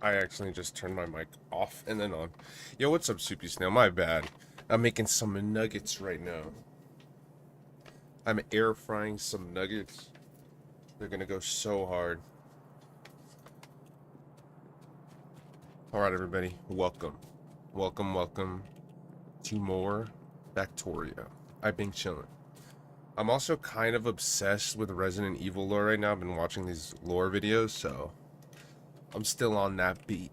I accidentally just turned my mic off and then on. Yo, what's up, Soupy Snail? My bad. I'm making some nuggets right now. I'm air frying some nuggets. They're gonna go so hard. Alright, everybody. Welcome. Welcome to more Factorio. I've been chilling. I'm also kind of obsessed with Resident Evil lore right now. I've been watching these lore videos, so I'm still on that beat.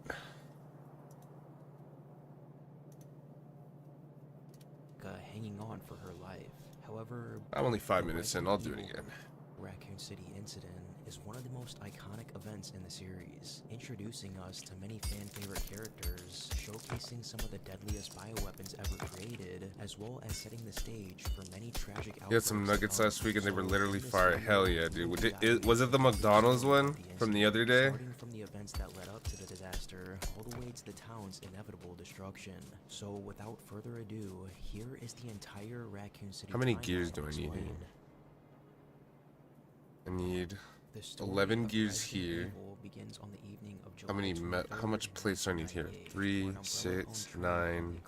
Hanging on for her life. However, I'm only 5 the minutes in. Resident I'll do it Evil again. Raccoon City incident is one of the most iconic events in the series, introducing us to many fan-favorite characters, showcasing some of the deadliest bioweapons ever created, as well as setting the stage for many tragic outbreaks. We had some nuggets last week and they were literally fire. Hell yeah, dude. Was it the McDonald's one from the other day? Starting from the events that led up to the disaster, all the way to the town's inevitable destruction. So without further ado, here is the entire Raccoon City. How many gears do I need here? I need 11 gears here. How much plates do I need here? 3, 6, 9.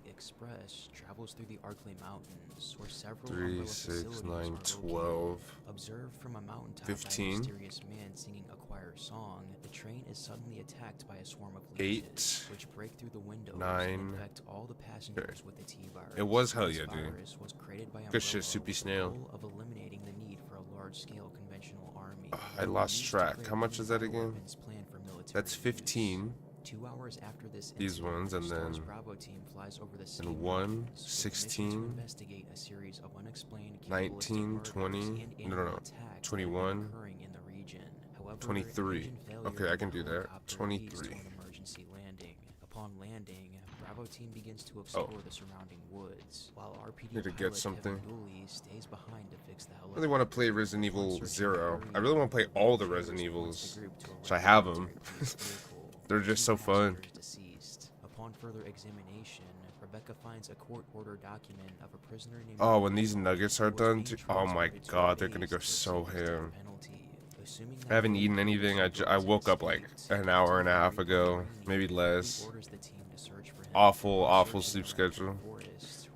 Express travels through the Arklay Mountains, where several 3, 6, 9, 12. Observed from a mountaintop 15. by a mysterious man singing a choir song, the train is suddenly attacked by a swarm of 8, leeches, which break through the windows 9. and infect all the passengers with the T-virus. It was hell yeah, This dude. virus was created by Good shit, Umbrella Soupy with the Snail. goal of eliminating the need for a large-scale conventional army. I lost track. How much is that again? That's 15. 2 hours after this These incident, ones, and Star's then Bravo team flies over the and same 1, mountains with a mission 16, to investigate a series of unexplained 19, 20, no, 21, occurring in the region. However, 23. engine failure Okay, I can in the do that. helicopter 23. leads to an emergency landing. Upon landing, Bravo team begins to explore the surrounding woods, while RPD Need to get pilot something. Kevin Dooley stays behind to fix the I helicopter. really want to play Resident Evil 0. I really want to play all the Resident Evils. So I have them. They're just so fun. Upon further examination, Rebecca finds a court-ordered document of a prisoner named. Oh, when these nuggets are done, oh my god, they're gonna go so ham. I haven't eaten anything. I woke up like an hour and a half ago, maybe less. Awful sleep schedule.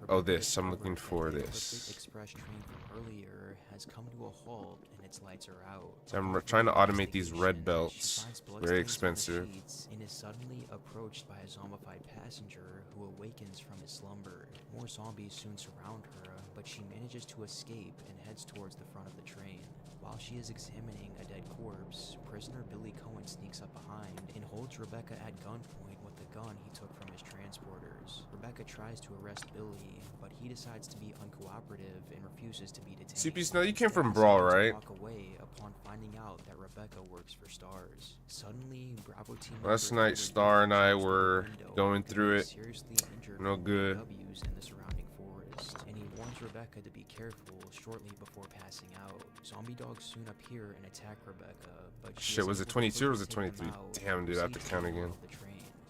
Oh, this. I'm looking for this. Express train from earlier has come to a halt and its lights are out. So I'm trying to automate these red belts. Very expensive. And is suddenly approached by a zombified passenger who awakens from his slumber. More zombies soon surround her, but she manages to escape and heads towards the front of the train. While she is examining a dead corpse, prisoner Billy Cohen sneaks up behind and holds Rebecca at gunpoint with the gun he took from his transporters. Rebecca tries to arrest Billy, but he decides to be uncooperative and refuses to be detained. CP Snow, you came from Brawl, right? Walk away upon finding out that Rebecca works for Stars. Suddenly, Bravo team Last night, Star and I were going through it. No good. In the surrounding forest, and he warns Rebecca to be careful shortly before passing out. Zombie dogs soon appear and attack Rebecca, but Shit, was it 22 or was it 23? Damn, dude, I have to count again.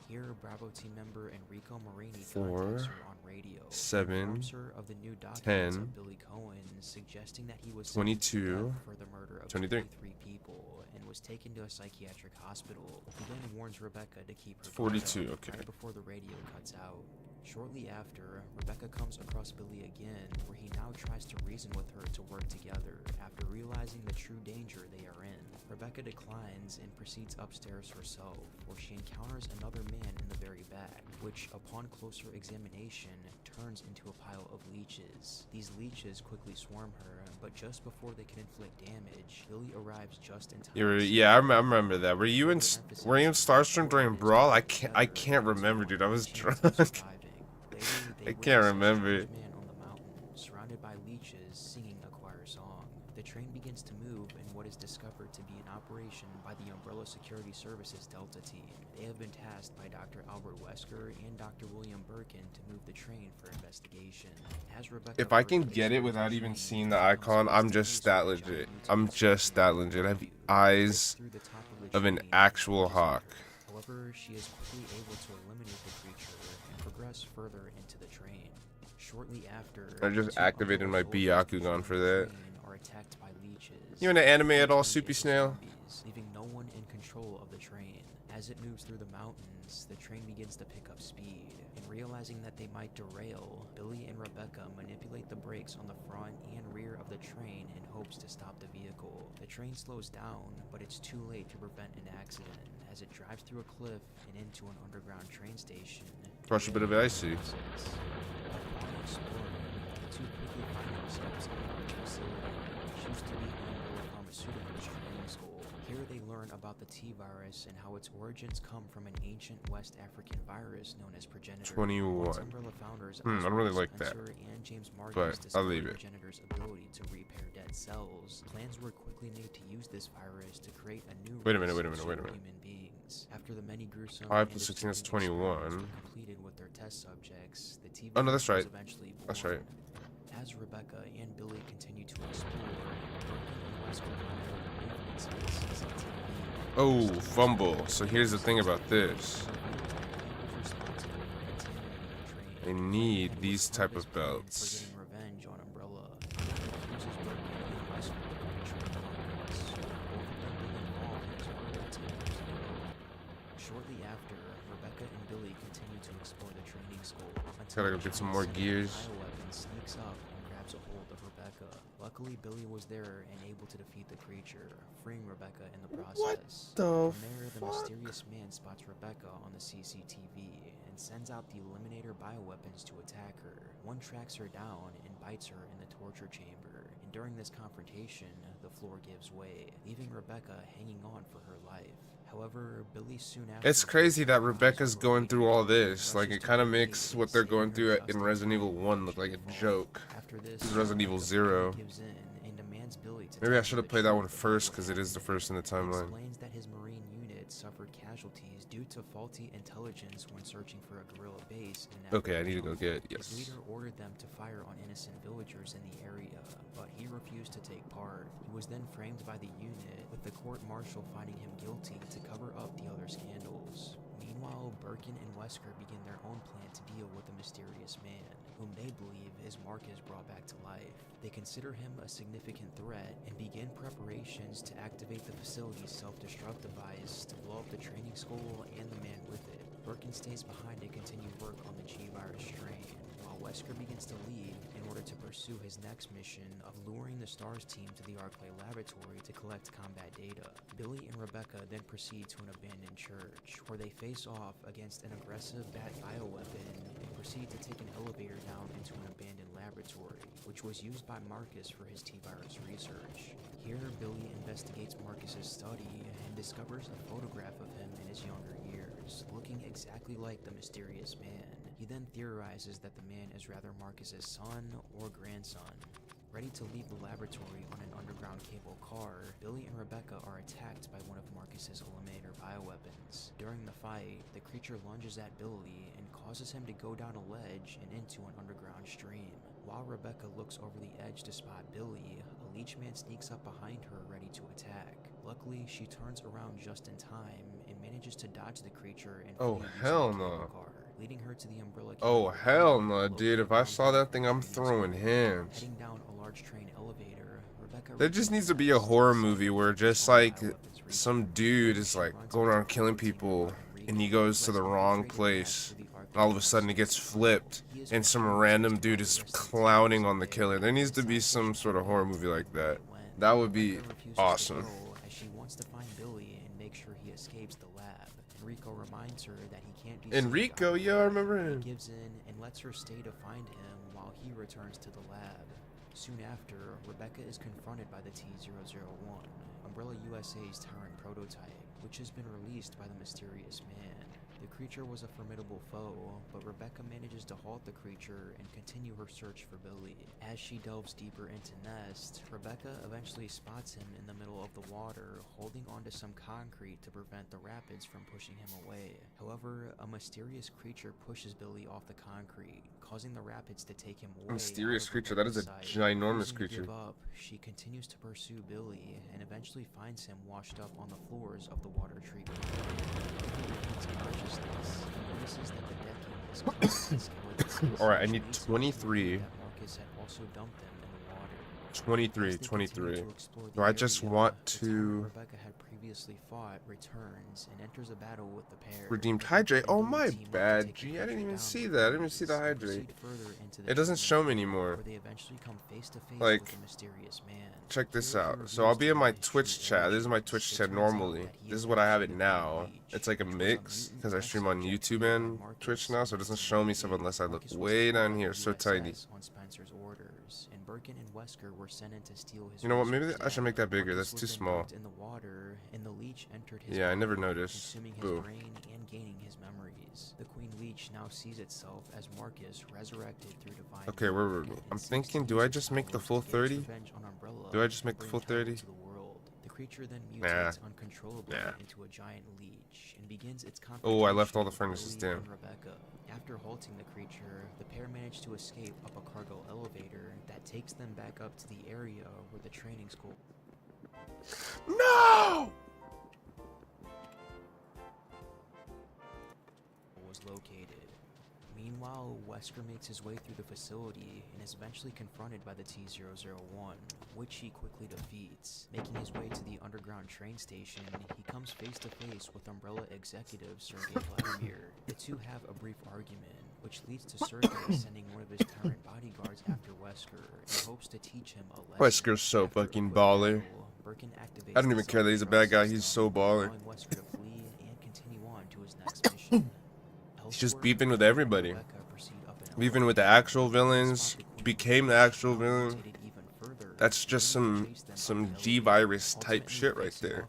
Here, Bravo team member Enrico Marini 4, contacts her on radio. 7, Of the new 10, of Billy Cohen, suggesting that he was 22, for the murder of 23. 23 people and was taken to a psychiatric hospital. He then warns Rebecca to keep her 42, guard up okay. right before the radio cuts out. Shortly after, Rebecca comes across Billy again, where he now tries to reason with her to work together after realizing the true danger they are in. Rebecca declines and proceeds upstairs herself, where she encounters another man in the very back, which, upon closer examination, turns into a pile of leeches. These leeches quickly swarm her, but just before they can inflict damage, Billy arrives just in time. Yeah, I remember that. Were you in Starstream during Brawl? I can't remember, dude. I was drunk. I can't remember. Surrounded by leeches singing a choir song. The train begins to move in what is discovered to be an operation by the Umbrella Security Services Delta team. They have been tasked by Dr. Albert Wesker and Dr. William Birkin to move the train for investigation. As Rebecca If I can get it without even seeing the icon, I'm just that legit. I'm just that legit. I have the eyes of an actual hawk. However, she is quickly able to eliminate the creature and progress further into the train. Shortly after, I just activated my Byakugan for that. Are attacked by leeches. You into anime at all, Soupy Snail? Leaving no one in control of the train. As it moves through the mountains, the train begins to pick up speed, and realizing that they might derail, Billy and Rebecca manipulate the brakes on the front and rear of the train in hopes to stop the vehicle. The train slows down, but it's too late to prevent an accident, as it drives through a cliff and into an underground train station. Crush a bit of it, I see. Upon exploring, the two quickly find themselves in a large facility, which used to be Umbrella Pharmaceuticals training school. Here they learn about the T-virus and how its origins come from an ancient West African virus known as progenitor. 21. Once Umbrella founders I don't really like that, Spencer and James but Marcus I'll discovered leave it. progenitor's ability to repair dead cells, plans were quickly made to use this virus to create a new Wait a minute, race wait a of minute, wait a minute. human beings. After the many gruesome 5 and plus 16 is disturbing experiments 21. were completed with their test subjects, the T Oh, no, that's virus right. was eventually born. That's right. As Rebecca and Billy continue to explore, Burke and Wesker monitor the movements of the CCTV. Oh, fumble. So here's the thing about this. I need these type of belts. For getting revenge on Umbrella. Accuses Burke and Wesker of betraying Marcus, both of them being involved in his murder 10 years ago. Shortly after, Rebecca and Billy continue to explore the training school until Gotta go get some more gears. bioweapon sneaks up and grabs a hold of Rebecca. Luckily, Billy was there and able to defeat the creature, freeing Rebecca in the process. the From there, the fuck? mysterious man spots Rebecca on the CCTV and sends out the Eliminator bioweapons to attack her. One tracks her down and bites her in the torture chamber, and during this confrontation, the floor gives way, leaving Rebecca hanging on for her life. However, Billy soon after... It's crazy that Rebecca's going through all this. Like, it kind of makes what they're going through in Resident Evil 1 look like a joke. After this, This is Resident Evil 0. gives in and demands Billy to Maybe I tell should him have the played that truth one of the first because it whole is the thing. first in the He timeline. explains that his Marine unit suffered casualties due to faulty intelligence when searching for a guerrilla base in an Okay, I need to go African get His yes. leader ordered them to fire on innocent villagers in the area, but he refused to take part. He was then framed by the unit, with the court-martial finding him guilty to cover up the other scandals. Meanwhile, Birkin and Wesker begin their own plan to deal with the mysterious man, whom they believe is Marcus brought back to life. They consider him a significant threat and begin preparations to activate the facility's self-destruct device to blow up the training school and the man with it. Birkin stays behind to continue work on the G-virus strain, while Wesker begins to leave in order to pursue his next mission of luring the STARS team to the Arclay laboratory to collect combat data. Billy and Rebecca then proceed to an abandoned church, where they face off against an aggressive bat bioweapon and proceed to take an elevator down into an abandoned laboratory, which was used by Marcus for his T-virus research. Here, Billy investigates Marcus's study and discovers a photograph of him in his younger years, looking exactly like the mysterious man. He then theorizes that the man is rather Marcus's son or grandson. Ready to leave the laboratory on an underground cable car, Billy and Rebecca are attacked by one of Marcus's Eliminator bioweapons. During the fight, the creature lunges at Billy and causes him to go down a ledge and into an underground stream. While Rebecca looks over the edge to spot Billy, a leech man sneaks up behind her ready to attack. Luckily, she turns around just in time and manages to dodge the creature and Oh, flee using hell the cable no. car, leading her to the umbrella Oh, cable hell car, no, dude. If I saw that thing, I'm throwing hands. Heading down a large train elevator, Rebecca There just needs to be a horror movie where just like some dude is like going around killing people and he goes to the wrong place. And all of a sudden it gets flipped and some random dude is clowning on the killer. There needs to be some sort of horror movie like that. That would be awesome. As she wants to find Billy and make sure he escapes the lab. Enrico reminds her that he can't be saved Enrico, on yeah, I remember him. He gives in and lets her stay to find him while he returns to the lab. Soon after, Rebecca is confronted by the T-001, Umbrella USA's Tyrant prototype, which has been released by the mysterious man. The creature was a formidable foe, but Rebecca manages to halt the creature and continue her search for Billy. As she delves deeper into Nest, Rebecca eventually spots him in the middle of the water, holding onto some concrete to prevent the rapids from pushing him away. However, a mysterious creature pushes Billy off the concrete, causing the rapids to take him away. Mysterious out of creature, that is a Rebecca's sight. ginormous Refusing to creature. give up, she continues to pursue Billy and eventually finds him washed up on the floors of the water treatment plant. Consciousness, and notices that the decking is covered in skeletons. Alright, I which need leads her to 23. believe that Marcus had also dumped them in the water. 23, As they 23. continue to explore Do the I just area, want the town to Rebecca had previously fought returns and enters a battle with the pair. redeemed Rebecca hydrate? and Oh, Billy my team up to bad, take the G. I didn't creature even down see with that. I didn't even see the ease and hydrate. proceed further into the It doesn't training show me field, anymore. where they eventually come face to face Like, with a mysterious man. check this Here he out. So I'll reveals be to in my them his Twitch true chat. This is my origins. Twitch It chat turns out normally. that he This is is what I have actually it the Queen now. Leech, It's like a which was mix mutant because I stream on ex-subject YouTube created by and Marcus Twitch now, so it and doesn't his show me family. stuff unless I look Marcus was way killed down by here. the So tiny. USS on Spencer's orders, and Birkin and Wesker were sent in to steal his You know what? Maybe resources. I should make that bigger. Marcus That's was too then small. dumped in the water, and the leech entered his Yeah, I body, never noticed. consuming his Boo. brain and gaining his memories. The Queen Leech now sees itself as Marcus resurrected through divine Okay, where were we? will, and I'm seeks to thinking, use do I its just make the powers full to get its 30? revenge on Umbrella Do I just and make the bring full hell 30? to the world. The creature then Nah. mutates uncontrollably Nah. into a giant leech and begins its Oh, I left all the confrontation with furnaces Billy down. and Rebecca. After halting the creature, the pair manage to escape up a cargo elevator that takes them back up to the area where the training school No! was located. Meanwhile, Wesker makes his way through the facility and is eventually confronted by the T-001, which he quickly defeats. Making his way to the underground train station, he comes face to face with Umbrella executive Sergei Vladimir. The two have a brief argument, which leads to Sergei sending one of his tyrant bodyguards after Wesker in hopes to teach him a lesson. Wesker's so After a fucking quick baller. battle, Birkin activates I don't the even care that he's a self-destruct bad guy. He's system, so baller. allowing Wesker to flee and continue on to his next mission. He's just Elsewhere, beefing with Rebecca everybody. proceed up an Beefing with the elevator, actual villains. Became the actual villain. That's just some G-virus type shit right there.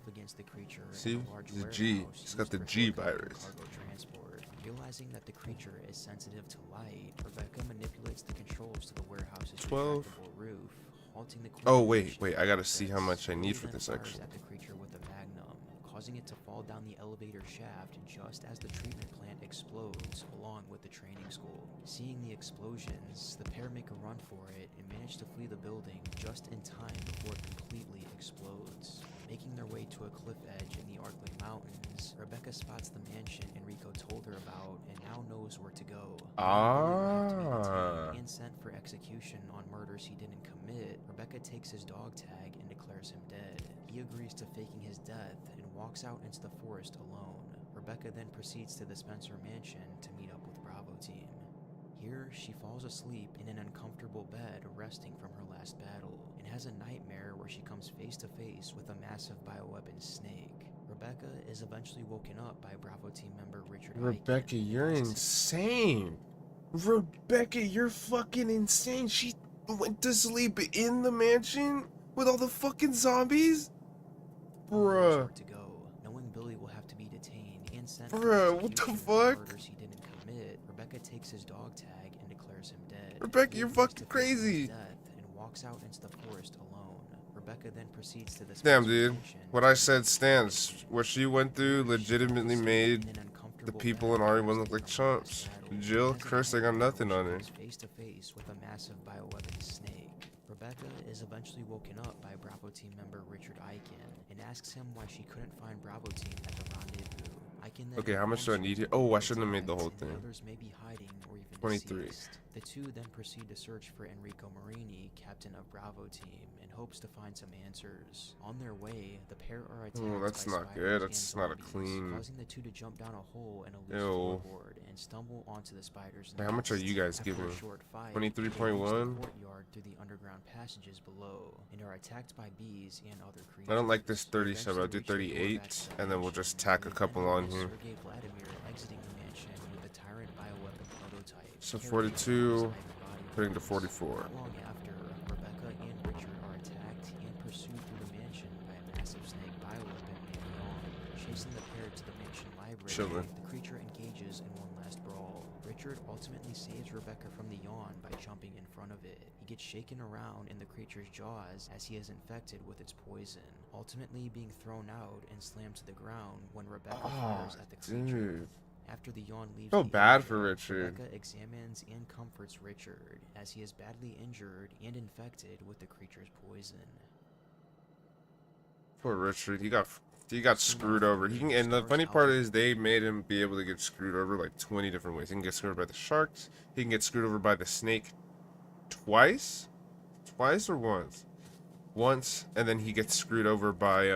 See? The G. He's got the G-virus. Realizing that the creature is sensitive to light, Rebecca manipulates the controls to the warehouse's 12. retractable roof, halting the Oh, Queen wait. I gotta see how much I need for this fires actually. at the creature with a magnum, causing it to fall down the elevator shaft just as the treatment plant explodes along with the training school. Seeing the explosions, the pair make a run for it and manage to flee the building just in time before it completely explodes. Making their way to a cliff edge in the Arkling Mountains, Rebecca spots the mansion Enrico told her about and now knows where to go. And sent for execution on murders he didn't commit, Rebecca takes his dog tag and declares him dead. He agrees to faking his death and walks out into the forest alone. Rebecca then proceeds to the Spencer mansion to meet up with Bravo team. Here, she falls asleep in an uncomfortable bed resting from her last battle, and has a nightmare where she comes face to face with a massive bioweapon snake. Rebecca is eventually woken up by Bravo team member Richard Rebecca, Eichen, you're and asks insane. Rebecca, you're fucking insane. She went to sleep in the mansion with all the fucking zombies? Bruh. where to go, knowing Billy will have to be detained and sent for Bruh, what the execution fuck? on murders he didn't commit. Rebecca takes his dog tag and declares him dead. Rebecca, He you're agrees fucking to face his crazy. death and walks out into the forest alone. Rebecca then proceeds to the Damn, Spencer dude. mansion What to I meet said with stands. Billy. What she went through legitimately made the people in RE1 look like chumps. Jill, Chris, they got nothing on her. Face to face with a massive bioweapon snake. Rebecca is eventually woken up by Bravo team member Richard Eichen and asks him why she couldn't find Bravo team at the rendezvous. Eichen then Okay, how much do I need here? Oh, I shouldn't have made the whole thing. Others may be hiding or even 23. deceased. The two then proceed to search for Enrico Marini, captain of Bravo team, in hopes to find some answers. On their way, the pair are attacked Oh, that's by not spiders good. That's and not a zombies, clean. causing the two to jump down a hole in a loose Ew. floorboard and stumble onto the spiders. Wait, how much are you guys After a giving? short fight, 23.1? they reach the courtyard through the underground passages below and are attacked by bees and other creatures. I don't like this 37. I'll do Eventually reach the 38, door back to the and then we'll mansion, just tack a where they couple then on notice here. Sergei Vladimir exiting the mansion with a tyrant bioweapon prototype. So carrying 42, his iron putting to body. 44. Not long after, Rebecca and Richard are attacked and pursued through the mansion by a massive snake bioweapon named Yawn. Chasing the pair to the mansion library, Chillin'. the creature engages in one last brawl. Richard ultimately saves Rebecca from the Yawn by jumping in front of it. He gets shaken around in the creature's jaws as he is infected with its poison, ultimately being thrown out and slammed to the ground when Rebecca fires at the creature. Dude. After the Yawn leaves Feel the bad area, for Richard. Rebecca examines and comforts Richard as he is badly injured and infected with the creature's poison. Poor Richard. He got screwed over. He can, and the funny part is they made him be able to get screwed over like 20 different ways. He can get screwed over by the sharks. He can get screwed over by the snake twice or once. once, and then he gets screwed over by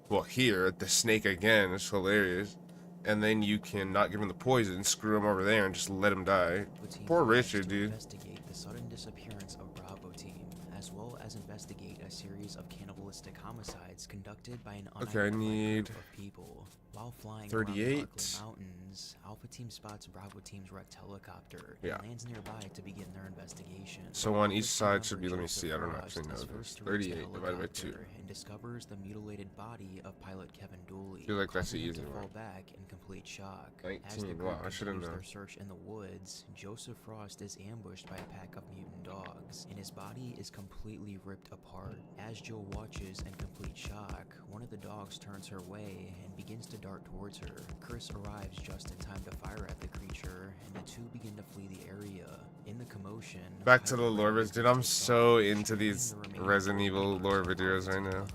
well, here the snake again is hilarious, and then you can not give him the poison, screw him over there, and just let him die. Poor Richard, dude. Investigate the sudden disappearance of Bravo Team, as well as investigate a series of cannibalistic homicides conducted by an Okay, I unidentified need group of people. While flying 38. around the Parkland Mountains, Alpha Team spots Bravo Team's wrecked helicopter Yeah. and lands nearby to begin their investigation. So on each First side should member be, let me Joseph see, I don't Frost actually know is this. first to reach the 38 divided by 2. helicopter and discovers the mutilated body of pilot Kevin Dooley. Feel like that's the causing him easy to one. fall back in complete shock. As 19, the wow, group I should've continues known. their search in the woods, Joseph Frost is ambushed by a pack of mutant dogs, and his body is completely ripped apart. As Jill watches in complete shock, one of the dogs turns her way and begins to dart towards her. Chris arrives just in time to fire at the creature, and the two begin to flee the area. In the commotion, Back to the Pilot lore Brandon vids, dude. I'm takes so off, into stranding these the remaining Resident four Evil members lore of videos Alpha right Team now. behind.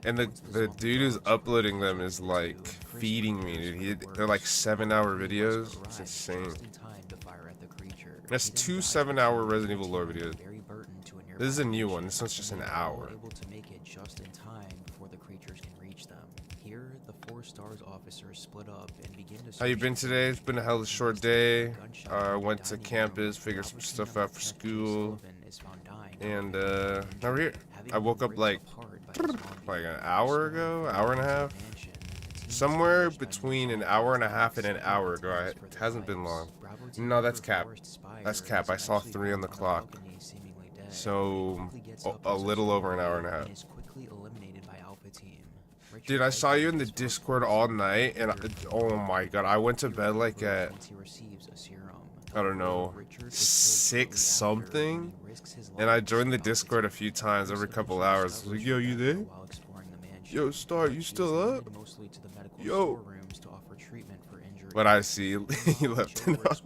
And Once the zombie dude who's dogs uploading quickly them turn is into like Chris feeding me, prepares dude. for the They're like worst. 7-hour Luckily, videos. Wesker It's arrives insane. just in time to fire at the creature. That's He then 2 dives 7-hour between Resident Evil lore Team and videos. Barry Burton to a nearby This is a new mansion, one. This one's just and an they are all hour. able to make it just in time before the creatures can reach them. Here, the 4 stars officers split up and begin to How you search been the today? ground, It's been a hell of a short investigating day. a gunshot I wound went to dining campus, room. figured some Alpha stuff Team out for number 10, Jay school, Sullivan, is found dying and from a now we're here. having I woke been up ripped like apart by a zombie. like an hour ago, hour and a half. Somewhere between an hour and a half and an hour ago. It hasn't been long. No, that's cap. That's cap. I saw 3 on the clock. So a little over an hour and a half. Dude, I saw you in the Discord all night, and oh my god, I went to bed like at, I don't know, 6 something, and I joined the Discord a few times every couple hours. I was like, yo, you there? Yo, Star, you still up? Yo. But I see you left it on.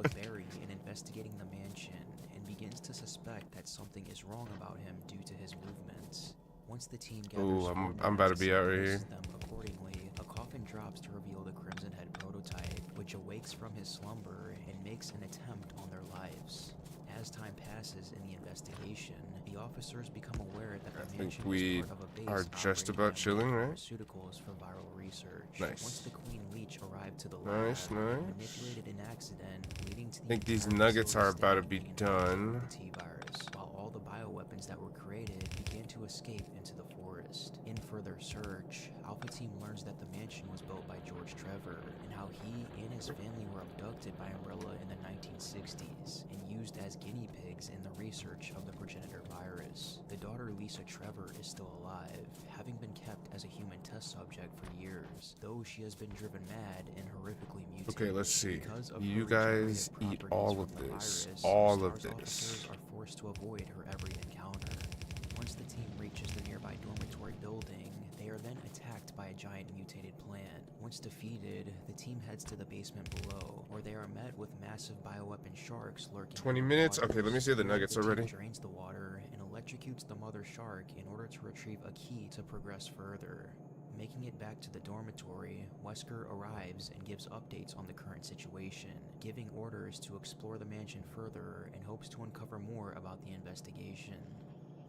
Investigating the mansion and begins to suspect that something is wrong about him due to his movements. Once the team gathers, Ooh, I'm about to be out right here. them accordingly, a coffin drops to reveal the Crimson Head prototype, which awakes from his slumber and makes an attempt on their lives. As time passes in the investigation, the officers become aware that the mansion we was part of a base are just operating about on chilling, right? pharmaceuticals for viral research. Nice. Once the Queen Leech arrived to the Nice, lab, nice. manipulated an accident, leading to the I think these entire nuggets are facility about to be staying infected done. with the T-virus, while all the bioweapons that were created began to escape into the forest. In further search, Alpha Team learns that the mansion was built by George Trevor, and how he and his family were abducted by Umbrella in the 1960s and used as guinea pigs in the research of the progenitor virus. The daughter Lisa Trevor is still alive, having been kept as a human test subject for years, though she has been driven mad and horrifically mutated. Okay, let's see. Because of You her regenerative guys eat properties all from of the this. virus, All of STARS this. officers are forced to avoid her every encounter. Once the team reaches the nearby dormitory building, they are then attacked by a giant mutated plant. Once defeated, the team heads to the basement below, where they are met with massive bioweapon sharks lurking. 20 in the minutes? waters. Okay, let me see the Here, nuggets team already. drains the water and electrocutes the mother shark in order to retrieve a key to progress further. Making it back to the dormitory, Wesker arrives and gives updates on the current situation, giving orders to explore the mansion further and hopes to uncover more about the investigation.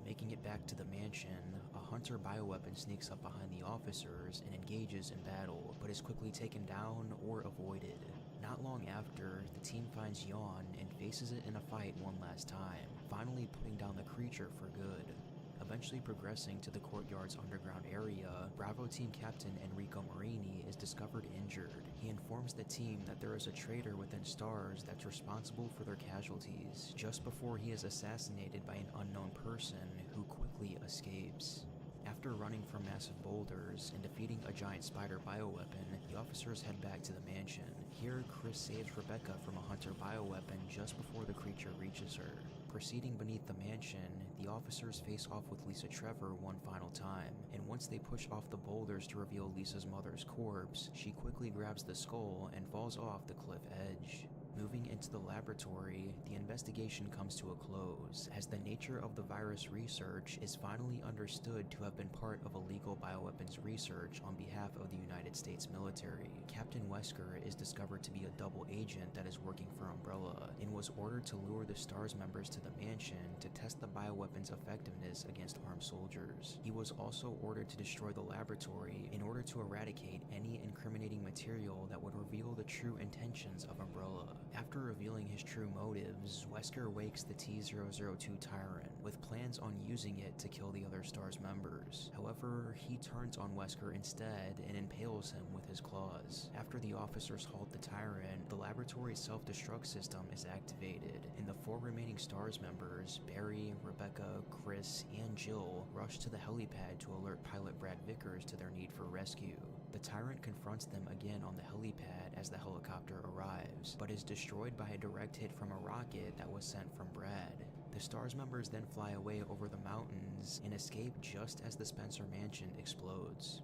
Making it back to the mansion, a hunter bioweapon sneaks up behind the officers and engages in battle, but is quickly taken down or avoided. Not long after, the team finds Yawn and faces it in a fight one last time, finally putting down the creature for good. Eventually progressing to the courtyard's underground area, Bravo Team Captain Enrico Marini is discovered injured. He informs the team that there is a traitor within STARS that's responsible for their casualties, just before he is assassinated by an unknown person who quickly escapes. After running from massive boulders and defeating a giant spider bioweapon, the officers head back to the mansion. Here, Chris saves Rebecca from a hunter bioweapon just before the creature reaches her. Proceeding beneath the mansion, the officers face off with Lisa Trevor one final time, and once they push off the boulders to reveal Lisa's mother's corpse, she quickly grabs the skull and falls off the cliff edge. Moving into the laboratory, the investigation comes to a close, as the nature of the virus research is finally understood to have been part of illegal bioweapons research on behalf of the United States military. Captain Wesker is discovered to be a double agent that is working for Umbrella, and was ordered to lure the STARS members to the mansion to test the bioweapons' effectiveness against armed soldiers. He was also ordered to destroy the laboratory in order to eradicate any incriminating material that would reveal the true intentions of Umbrella. After revealing his true motives, Wesker wakes the T-002 Tyrant, with plans on using it to kill the other STARS members. However, he turns on Wesker instead and impales him with his claws. After the officers halt the Tyrant, the laboratory's self-destruct system is activated, and the 4 remaining STARS members, Barry, Rebecca, Chris, and Jill, rush to the helipad to alert pilot Brad Vickers to their need for rescue. The Tyrant confronts them again on the helipad as the helicopter arrives, but is destroyed by a direct hit from a rocket that was sent from Brad. The STARS members then fly away over the mountains and escape just as the Spencer mansion explodes.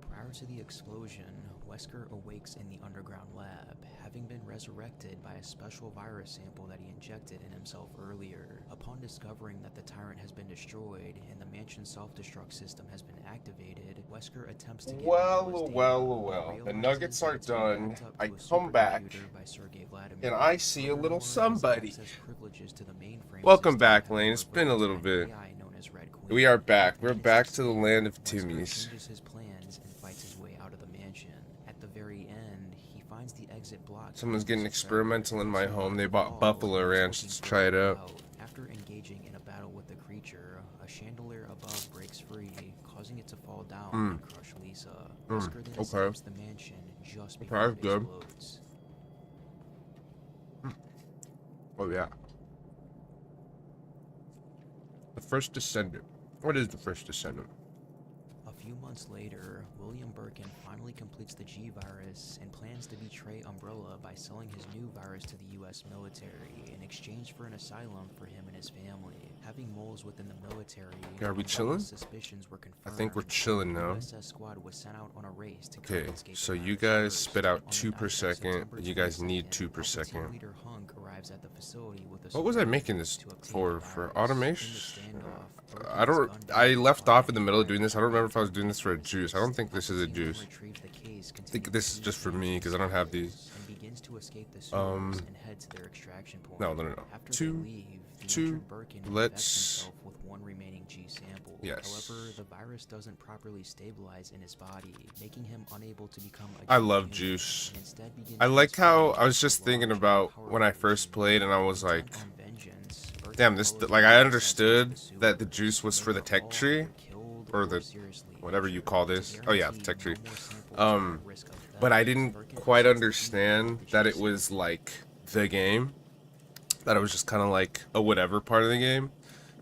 Prior to the explosion, Wesker awakes in the underground lab, having been resurrected by a special virus sample that he injected in himself earlier. Upon discovering that the Tyrant has been destroyed and the mansion's self-destruct system has been activated, Wesker attempts to get Well. The nuggets are done. I come back, and I see a little somebody. Welcome back, Lane. It's been a little bit. We are back. We're back to the land of Timmies. Someone's getting experimental in my home. They bought Buffalo Ranch. Let's try it out. After engaging in a battle with the creature, a chandelier above breaks free, causing it to fall down and crush Lisa. Wesker then escapes the mansion just before it explodes. Oh yeah. The first descendant. What is the first descendant? A few months later, William Birkin finally completes the G-Virus and plans to betray Umbrella by selling his new virus to the U.S. military in exchange for an asylum for him and his family. Having moles within the military, are we chilling? Suspicions were confirmed. I think we're chilling now. USS squad was sent out on a race to okay, so you guys spit out 2 per second. You guys need 2 per second. What was I making this for? For automation? I left off in the middle of doing this. I don't remember if I was doing this for a juice. I don't think this is a juice. I think this is just for me because I don't have these. No. 2. Let's. Yes. However, the virus doesn't properly stabilize in his body, making him unable to become a I love juice. I like how I was just thinking about when I first played and I was like, damn, this, like, I understood that the juice was for the tech tree, or the, whatever you call this. Oh yeah, the tech tree. But I didn't quite understand that it was like the game, that it was just kind of like a whatever part of the game.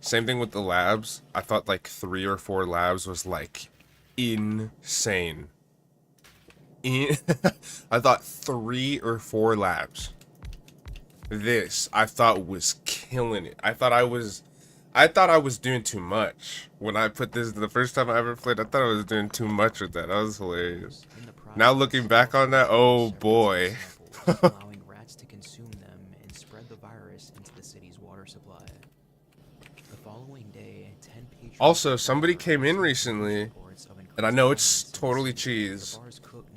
Same thing with the labs. I thought like 3 or 4 labs was like insane. I thought 3 or 4 labs. This I thought was killing it. I thought I was doing too much when I put this the first time I ever played. I thought I was doing too much with that. That was hilarious. Now looking back on that, oh boy. Allowing rats to consume them and spread the virus into the city's water supply. The following day, 10 patrons Also, somebody came in recently, and I know it's totally cheese,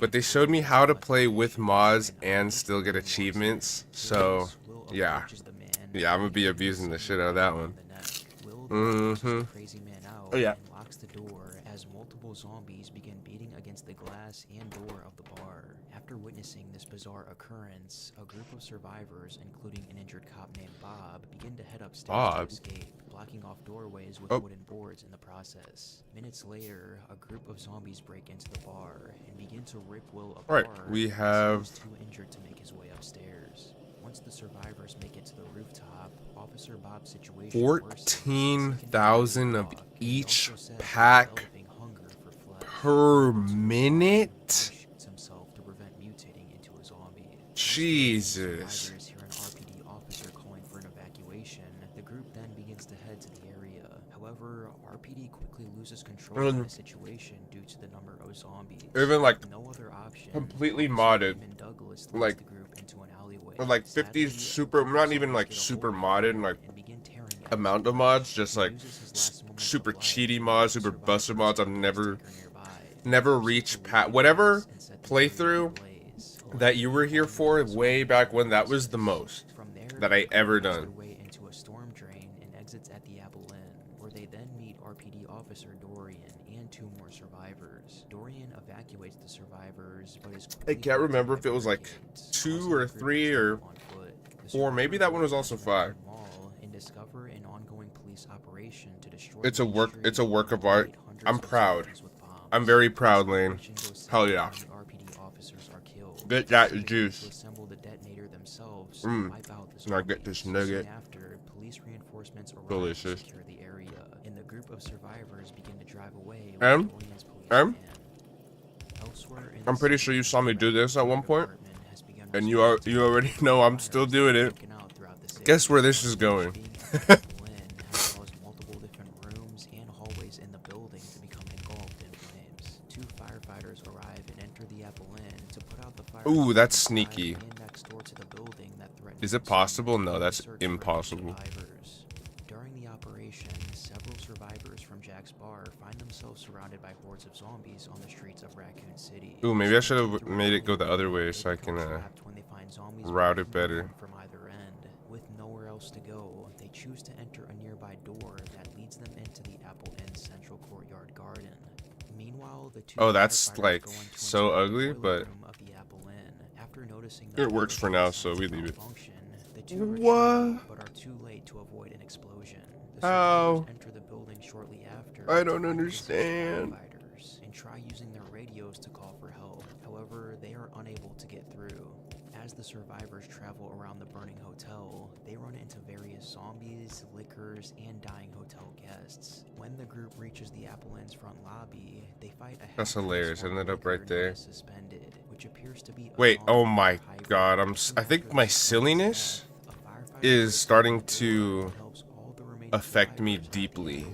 but they showed me how to play with mods and still get achievements. So, yeah, I'm gonna be abusing the shit out of that one. Oh yeah. Locks the door as multiple zombies begin beating against the glass and door of the bar. After witnessing this bizarre occurrence, a group of survivors, including an injured cop named Bob, begin to head upstairs to escape, blocking off doorways with wooden boards in the process. Minutes later, a group of zombies break into the bar and begin to rip Will apart. Alright, we have too injured to make his way upstairs. Once the survivors make it to the rooftop, Officer Bob's situation 14,000 of each pack per minute? Jesus. However, RPD quickly loses control of the situation due to the number of zombies. Even like No other option. completely Officer modded, Damon Douglas leads like the group into an alleyway. or like Sadly, 50 super, not even like super modded, like amount of mods, just like super cheaty mods, super busted mods. I've never reached whatever playthrough that you were here for way back when. That was the most that I ever done. Into a storm drain and exits at the Apple Inn, where they then meet RPD officer Dorian and 2 more survivors. Dorian evacuates the survivors, but is I can't remember if it was like 2 or 3 or 4. Maybe that one was also 5. And discover an ongoing police operation to destroy It's a work of art. I'm proud. I'm very proud, Lane. Hell yeah. Get that juice. Now get this nugget. Delicious. And the group of survivors begin to drive away. I'm pretty sure you saw me do this at one point, and you already know I'm still doing it. Guess where this is going? Multiple different rooms and hallways in the building to become engulfed in flames. 2 firefighters arrive and enter the Apple Inn to put out the fire. Ooh, that's sneaky. Next door to the building that threatens Is it possible? No, that's impossible. During the operation, several survivors from Jack's bar find themselves surrounded by hordes of zombies on the streets of Raccoon City. Ooh, maybe I should have made it go the other way so I can route it better. From either end, with nowhere else to go, they choose to enter a nearby door that leads them into the Apple Inn central courtyard garden. Meanwhile, the 2 Oh, that's firefighters like go into so an ugly, boiler but room of the Apple Inn. After noticing it works for now, so we leave it. The 2 retrieve, What? but are too late to avoid an explosion. The How? survivors enter the building shortly after. I to don't find understand. firefighters and try using their radios to call for help. However, they are unable to get through. As the survivors travel around the burning hotel, they run into various zombies, lickers, and dying hotel guests. When the group reaches the Apple Inn's front lobby, they fight a That's hilarious. It ended up right there. Suspended, which appears to be Wait, oh my god, I think my silliness is starting to affect me deeply.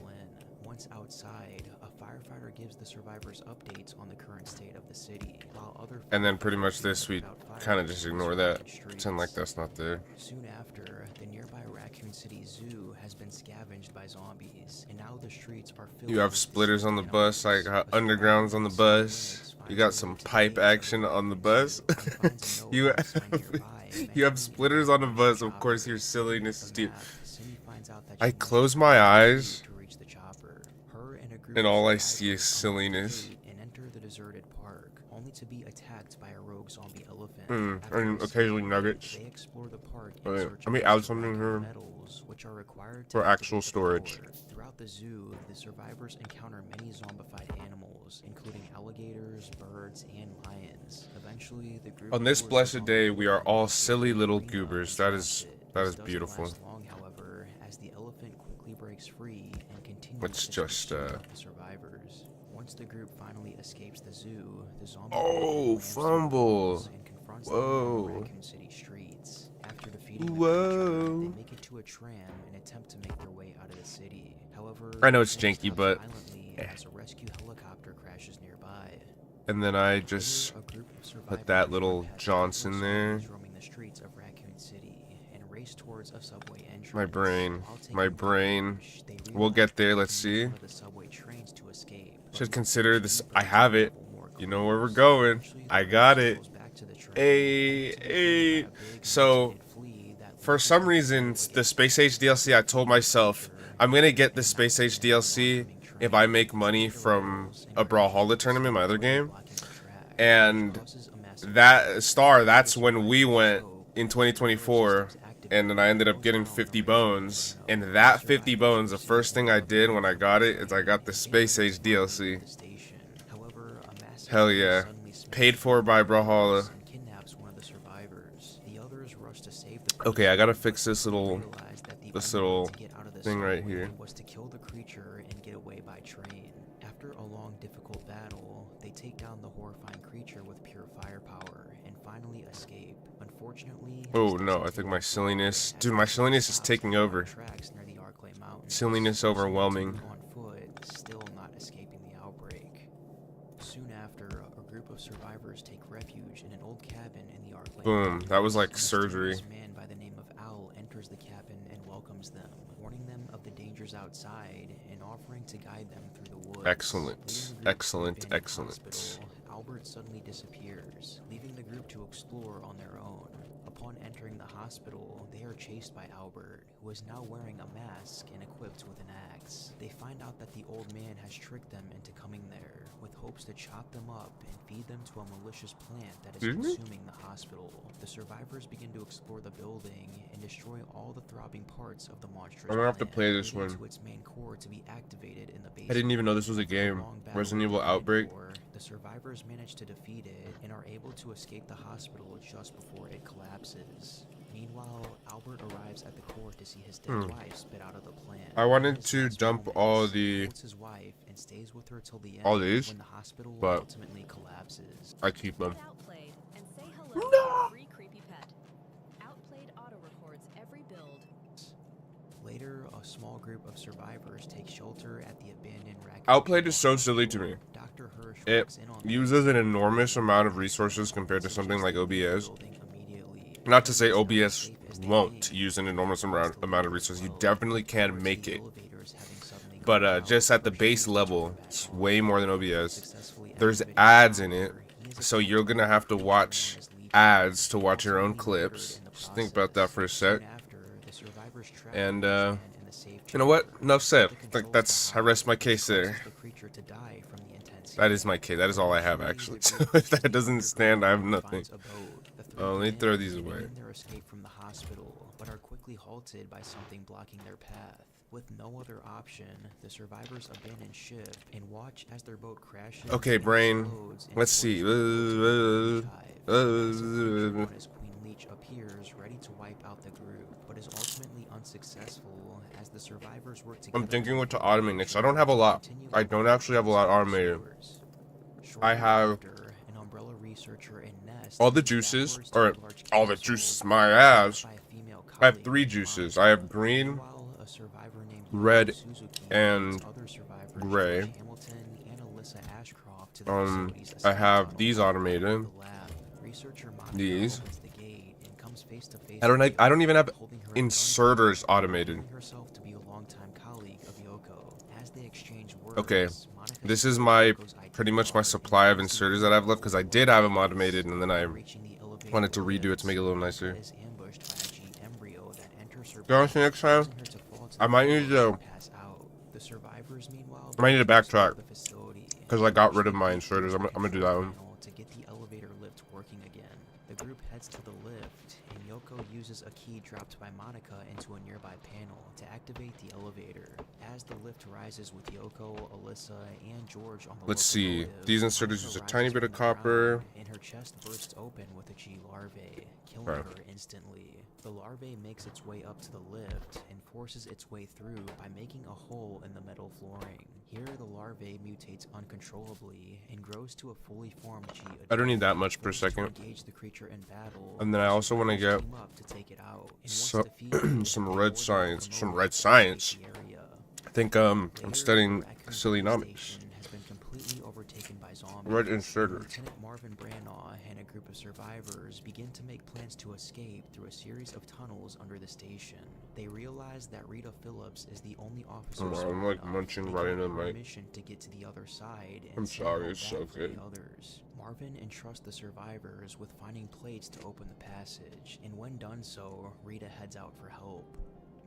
Once outside, a firefighter gives the survivors updates on the current state of the city, while other And then pretty much this, we kind of just ignore that. Pretend like that's not there. Soon after, the nearby Raccoon City Zoo has been scavenged by zombies, and now the streets are filled. You have splitters on the bus, like undergrounds on the bus. You got some pipe action on the bus. you have splitters on the bus. Of course, your silliness is deep. I close my eyes, and all I see is silliness. And enter the deserted park, only to be attacked by a rogue zombie elephant. And occasionally nuggets. They explore the park Let me add something here metals, which are required for to actual activate the storage. floor. Throughout the zoo, the survivors encounter many zombified animals, including alligators, birds, and lions. Eventually, the group On this lures blessed the day, we are all zombies silly into little the arena goobers. and That is traps it. This doesn't beautiful. last long, however, as the elephant quickly breaks free and continues Let's to just, pursue the survivors. Once the group finally escapes the zoo, the zombie Oh, ramps the fumble. walls and confronts them on Whoa. Raccoon City streets. After defeating the Whoa. creature, they make it to a tram and attempt to make their way out of the city. However, I know it's the tram janky, stops but violently as a rescue helicopter crashes nearby. And then I just Later, a group of put survivors that little run past Johnson several there. zombies roaming the streets of Raccoon City and race towards a subway entrance. My brain. While taking My the brain. approach, they We'll realize get there. they Let's can use see. one of the subway trains to escape, but Should must consider this. cheap I have it. more You know where we're cars. going. Eventually, the I race got it. goes back to the train, Hey, until they hey. find a big So, mutated flea that for leads some them reason, to the Space Age DLC, I told myself, I'm gonna get the Space Age DLC if I make money from a Brawlhalla tournament, my other game. And that's when we went in 2024, and then I ended up getting 50 bones. And that 50 bones, the first thing I did when I got it is I got the Space Age DLC. Hell yeah. Paid for by Brawlhalla. Okay, I gotta fix this little thing right here. Was to kill the creature and get away by train. After a long, difficult battle, they take down the horrifying creature with pure firepower and finally escape. Unfortunately, Oh no, I think my silliness... Dude, my silliness is taking over. tracks near the Arclay Mountains. Silliness overwhelming. On foot, still not escaping the outbreak. Soon after, a group of survivors take refuge in an old cabin in the Arcland. Boom. That was like A surgery. mysterious man by the name of Al enters the cabin and welcomes them, warning them of the dangers outside and offering to guide them through the woods. Excellent. Leaving the group to Excellent. the abandoned Excellent. hospital, Albert suddenly disappears, leaving the group to explore on their own. Upon entering the hospital, they are chased by Albert, who is now wearing a mask and equipped with an axe. They find out that the old man has tricked them into coming there, with hopes to chop them up and feed them to a malicious plant that is consuming the hospital. The survivors begin to explore the building and destroy all the throbbing parts of the monstrous I'm gonna have to plant, play this leading one. to its main core to be activated in the basement. I didn't even know this was a After game. long battle Resident Evil with the main Outbreak. core, the survivors manage to defeat it and are able to escape the hospital just before it collapses. Meanwhile, Albert arrives at the core to see his dead wife spit out of the plant. I wanted In his to last dump moments, all he the holds his wife and stays with her till the end all these, when the hospital but ultimately collapses. I keep them. Outplayed and say hello to a free creepy pet. Outplayed auto records every build. Later, a small group of survivors take shelter at the abandoned raccoon. Outplayed is so silly to me. Dr. Hirsch It walks in on them uses an enormous amount of resources compared to something like OBS. building immediately. Not to say OBS won't use an enormous amount of resources. You definitely can make it. But just at the base level, it's way more than OBS. There's ads in it, so you're gonna have to watch ads to watch your own clips. Just think about that for a sec. And you know what? Enough said. I rest my case there. That is my case. That is all I have actually. So if that doesn't stand, I have nothing. Oh, let me throw these away. Their escape from the hospital, but are quickly halted by something blocking their path. With no other option, the survivors abandon ship and watch as their boat crashes. Okay, and brain. explodes in Let's a see. force-drive. A massive creature known as Queen Leech appears, ready to wipe out the group, but is ultimately unsuccessful as the survivors work together. I'm thinking what to automate next. I don't have a lot. I don't actually have a lot automated. I have an Umbrella researcher in Nest all the juices, or all the juices, my ass. I have 3 juices. I have green, red, and gray. I have these automated. These. I don't even have inserters automated. Okay, this is pretty much my supply of inserters that I've left because I did have them automated and then I wanted to redo it to make it a little nicer. Honestly, next time I might need to backtrack because I got rid of my inserters. I'm gonna do that one. To get the elevator lift working again. The group heads to the lift, and Yoko uses a key dropped by Monica into a nearby panel to activate the elevator. As the lift rises with Yoko, Alyssa, and George on the Let's see. locomotive, These inserters Monica use a rises tiny bit from of the copper. ground, and her chest bursts open with a G larvae, killing Okay. her instantly. The larvae makes its way up to the lift and forces its way through by making a hole in the metal flooring. Here, the larvae mutates uncontrollably and grows to a fully formed G. I don't need that much per second. Engage the creature in battle, And then I also want to get team up to take it out. And once so, defeated, some they red board science. the Some locomotive red to science. the area. I think I'm Later, studying Raccoon sillynomics. Station has been completely overtaken by zombies. Red inserter. Lieutenant Marvin Branagh and a group of survivors begin to make plans to escape through a series of tunnels under the station. They realize that Rita Phillips is the only officer. I'm smart like enough munching to right give into her my- permission to get to the other side. And I'm send sorry, all it's back so for good. the others. Marvin entrusts the survivors with finding plates to open the passage, and when done so, Rita heads out for help.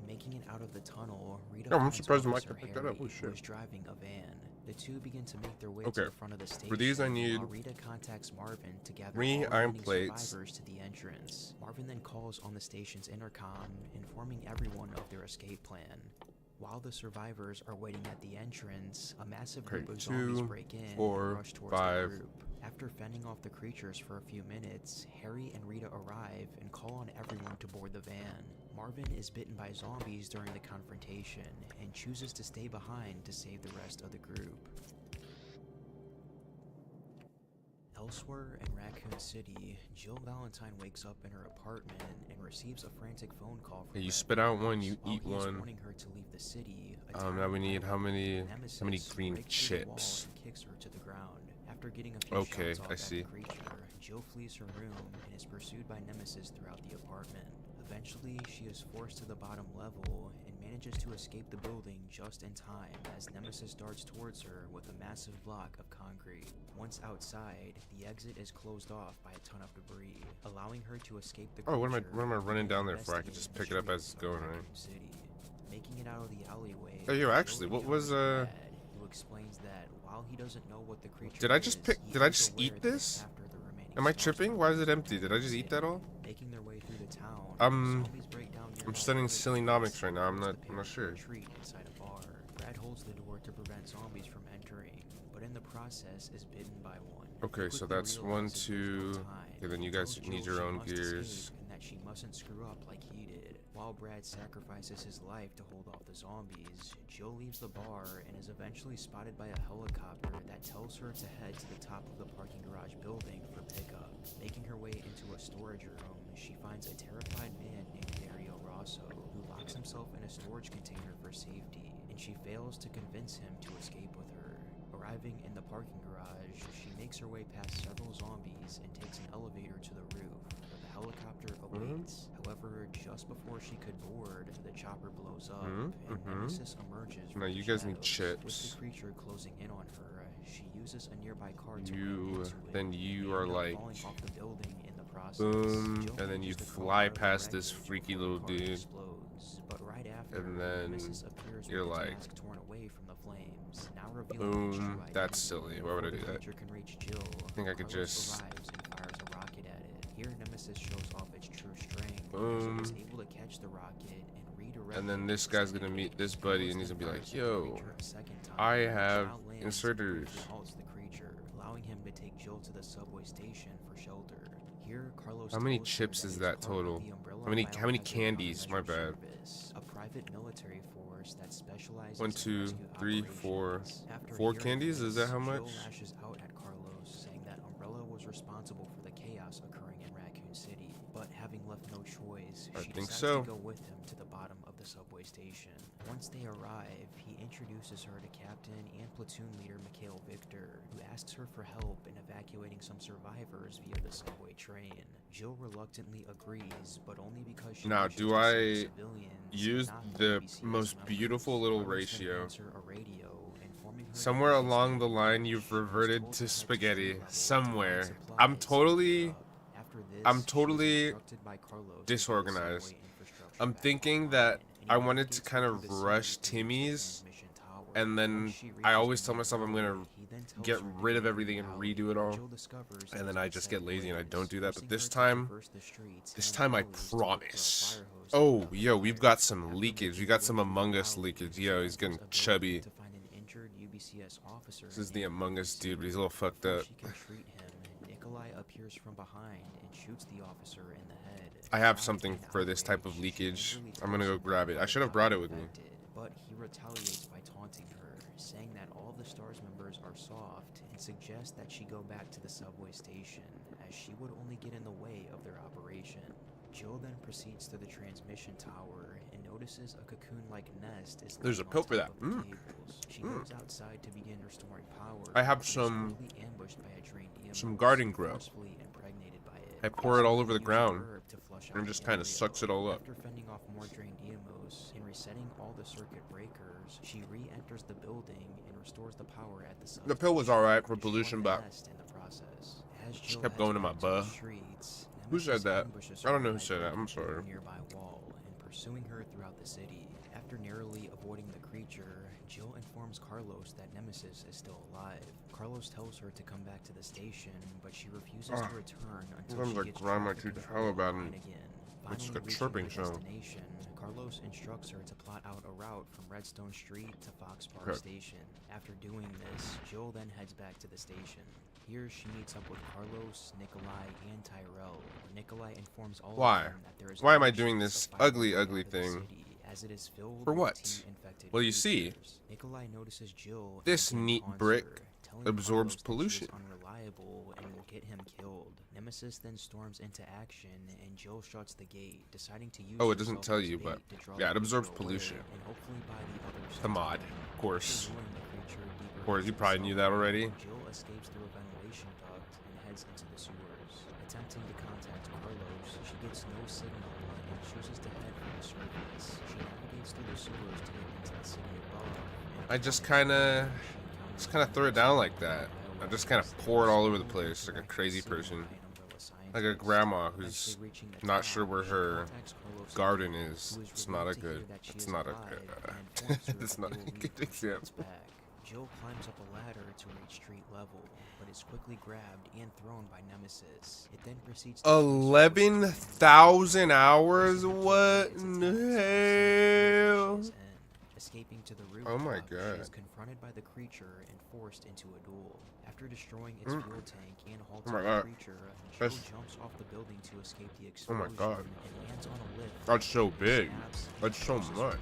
Making it out of the tunnel, Rita Oh, I'm finds surprised Officer Mike picked that up. Harry, Holy who shit. is driving a van. The two begin to make their way Okay. to the front of the station. For these, I need while Rita contacts Marvin to gather 3 all iron remaining plates. survivors to the entrance. Marvin then calls on the station's intercom, informing everyone of their escape plan. While the survivors are waiting at the entrance, a massive Okay, group of zombies 2, break in 4, and rush towards 5. the group. After fending off the creatures for a few minutes, Harry and Rita arrive and call on everyone to board the van. Marvin is bitten by zombies during the confrontation and chooses to stay behind to save the rest of the group. Elsewhere in Raccoon City, Jill Valentine wakes up in her apartment and receives a frantic phone call from You Brad spit out one, Williams. you While eat he is one. warning her to leave the city, a Now we need how many Nemesis green breaks through the wall chips? and kicks her to the ground. After getting a few Okay, shots off I at see. the creature, Jill flees her room and is pursued by Nemesis throughout the apartment. Eventually, she is forced to the bottom level and manages to escape the building just in time as Nemesis darts towards her with a massive block of concrete. Once outside, the exit is closed off by a ton of debris, allowing her to escape the creature. Oh, what am I running down there for? I can investigating just the pick it up as streets it's of going, Raccoon right? City. Making it out of the alleyway. Oh, yo, actually, Jill what was, encounters Brad, who explains that while he doesn't know what the creature Did I just is, pick? he Did I is just aware eat that it's this? after the remaining Am I stars tripping? Why is it empty? Did I just eat that all? Making their way through the town, I'm I'm studying sillynomics right now. I'm not sure. Inside a bar. Brad holds the door to prevent zombies from entering, but in the process is bitten by one. Okay, so that's 1, 2. Okay, then you guys need your own gears. And that she mustn't screw up like he did. While Brad sacrifices his life to hold off the zombies, Jill leaves the bar and is eventually spotted by a helicopter that tells her to head to the top of the parking garage building for pickup. Making her way into a storage room, she finds a terrified man named Dario Rosso, who locks himself in a storage container for safety, and she fails to convince him to escape with her. Arriving in the parking garage, she makes her way past several zombies and takes an elevator to the roof, where the helicopter awaits. However, just before she could board, the chopper blows up, and Nemesis emerges from Now the you guys need shadows. chips. With the creature closing in on her, she uses a nearby car to ram You, into it, then you and are end up like, falling off the building in the process. boom, Jill and then you manages to fly crawl out of the past this wreckage freaky before the little car dude. explodes. But right after, And then Nemesis appears you're with its like, mask torn away from the flames, now revealing its true boom, that's identity. silly. Why would I do Before the that? creature can reach Jill, I think I could Carlos just, arrives and fires a rocket at it. Here, Nemesis shows off its true strength, boom. as it is able to catch the rocket and redirect And then it this to guy's its gonna meet enemy. this buddy, Carlos and he's then gonna be like, fires at the yo, creature a second time, I which have now lands and inserters. briefly halts the creature, allowing him to take Jill to the subway station for shelter. Here, Carlos How many tells her chips that is it's that part of total? the Umbrella How many Biohazard candies? My Countermeasure bad. Service, a private military force that specializes 1, in 2, rescue 3, 4. operations. After 4 hearing candies? Is that how this, much? Jill lashes out at Carlos, saying that Umbrella was responsible for the chaos occurring in Raccoon City. But having left no choice, I she think decides so. to go with him to the bottom of the subway station. Once they arrive, he introduces her to Captain and Platoon Leader Mikhail Victor, who asks her for help in evacuating some survivors via the subway train. Jill reluctantly agrees, but only because she Now, wishes do to I save civilians, use not the BBCS most members. beautiful little Carlos then ratio? hands her a radio, informing her that Somewhere the along the escape line, coach you've was reverted told to head street spaghetti. level to Somewhere. find I'm supplies totally, and pick up. After this, I'm she is totally instructed by Carlos to get the disorganized. subway infrastructure I'm back thinking online, that and I he wanted to navigates kind through of the city rush to reach the Timmy's, transmission tower. and then Once she I reaches always the tell main myself I'm gonna road, he then tells get her to rid of get everything and out. redo it all, Jill discovers and it then was I a just set get of lazy and I ways, don't do that. But forcing this her to time, traverse the streets this and time I alleys to look for a promise. fire hose to put Oh, out the yo, we've fire. got some After leakage. making We her got way some through the Among Us alley, leakage. she Yo, he's enters getting a building chubby. to find an injured UBCS officer This is the named Among Us dude, but he's a Nikolai. little fucked Before up. she can treat him, Nikolai appears from behind and shoots the officer in the head. I have Shocked something and for this type of outraged, she leakage. angrily I'm gonna tells go him that grab the it. I should have fire brought it got with me. infected, but he retaliates by taunting her, saying that all of the STARS members are soft and suggests that she go back to the subway station, as she would only get in the way of their operation. Jill then proceeds to the transmission tower and notices a cocoon-like nest is There's a laying on pill for top that. of the cables. She goes outside to begin restoring power. I have but is some- quickly ambushed by a drained some EMS, garden grow. forcefully impregnated by it. I pour it all over the Using ground, herb to flush and out it just the kind of embryo. sucks it all up. After fending off more drained EMOs and resetting all the circuit breakers, she re-enters the building and restores the power at the The pill was alright for destroying pollution, the but nest in the process. As just Jill kept heads going to my back the buh. streets, Who said Nemesis that? ambushes I don't her know who by said that. I'm breaking through sorry. a nearby wall and pursuing her throughout the city. After narrowly avoiding the creature, Jill informs Carlos that Nemesis is still alive. Carlos tells her to come back to the station, but she refuses to return until Sometimes she I gets grind my traffic teeth to control hell about online it. again. It's just Finally a reaching chirping her sound. destination, Carlos instructs her to plot out a route from Redstone Street to Fox Park Okay. Station. After doing this, Jill then heads back to the station. Here, she meets up with Carlos, Nikolai, and Tyrell. Nikolai informs all Why? of them that there is Why am I no doing chance this of fire ugly, coming ugly out of the thing? city, as it is filled For with what? teen-infected Well, you see, creatures. Nikolai notices Jill this and neat taunts brick her, telling absorbs Carlos that she pollution. is unreliable and will get him killed. Nemesis then storms into action, and Jill shuts the gate, deciding to use Oh, it doesn't herself tell as you, bait but to draw yeah, it the absorbs creature away pollution. and hopefully buy the others The mod, time. of course. After luring the creature deeper Of course, you into the probably knew that subway, already. Jill escapes through a ventilation duct and heads into the sewers. Attempting to contact Carlos, she gets no signal and chooses to head for the surface. She navigates through the sewers to get into the city above. I just kind of throw it down like that. I just kind of pour it all over the place like a crazy person. Like a grandma who's not sure where her garden is. It's not a good it's not a good example. Jill climbs up a ladder to reach street level, but is quickly grabbed and thrown by Nemesis. It then proceeds to 11,000 hours? What in the hell? Escaping to the rooftop, Oh my she god. is confronted by the creature and forced into a duel. After destroying its fuel tank and halting my the god. creature, Jill That's- jumps off the building to escape the Oh my explosion god. and lands on a lift. That's so big. Snaps and That's so forces much. her to the ground.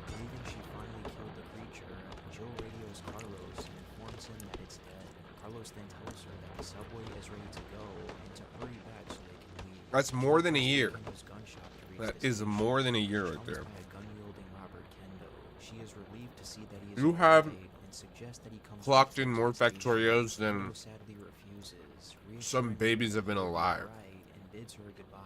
Believing she finally killed the creature, Jill radios Carlos and informs him that it's dead. Carlos then tells her that the subway is ready to go and to hurry back so they can leave. That's more than a year. Kendo's gunshot to reach That the is station. more than a year right Challenged there. by a gun-wielding Robert Kendo, she is relieved to see that he is You all have right and suggests that he comes clocked back in to more the station. Factorios than Kendo sadly refuses, some reassuring babies her have been that he'll be alive. alright, and bids her goodbye.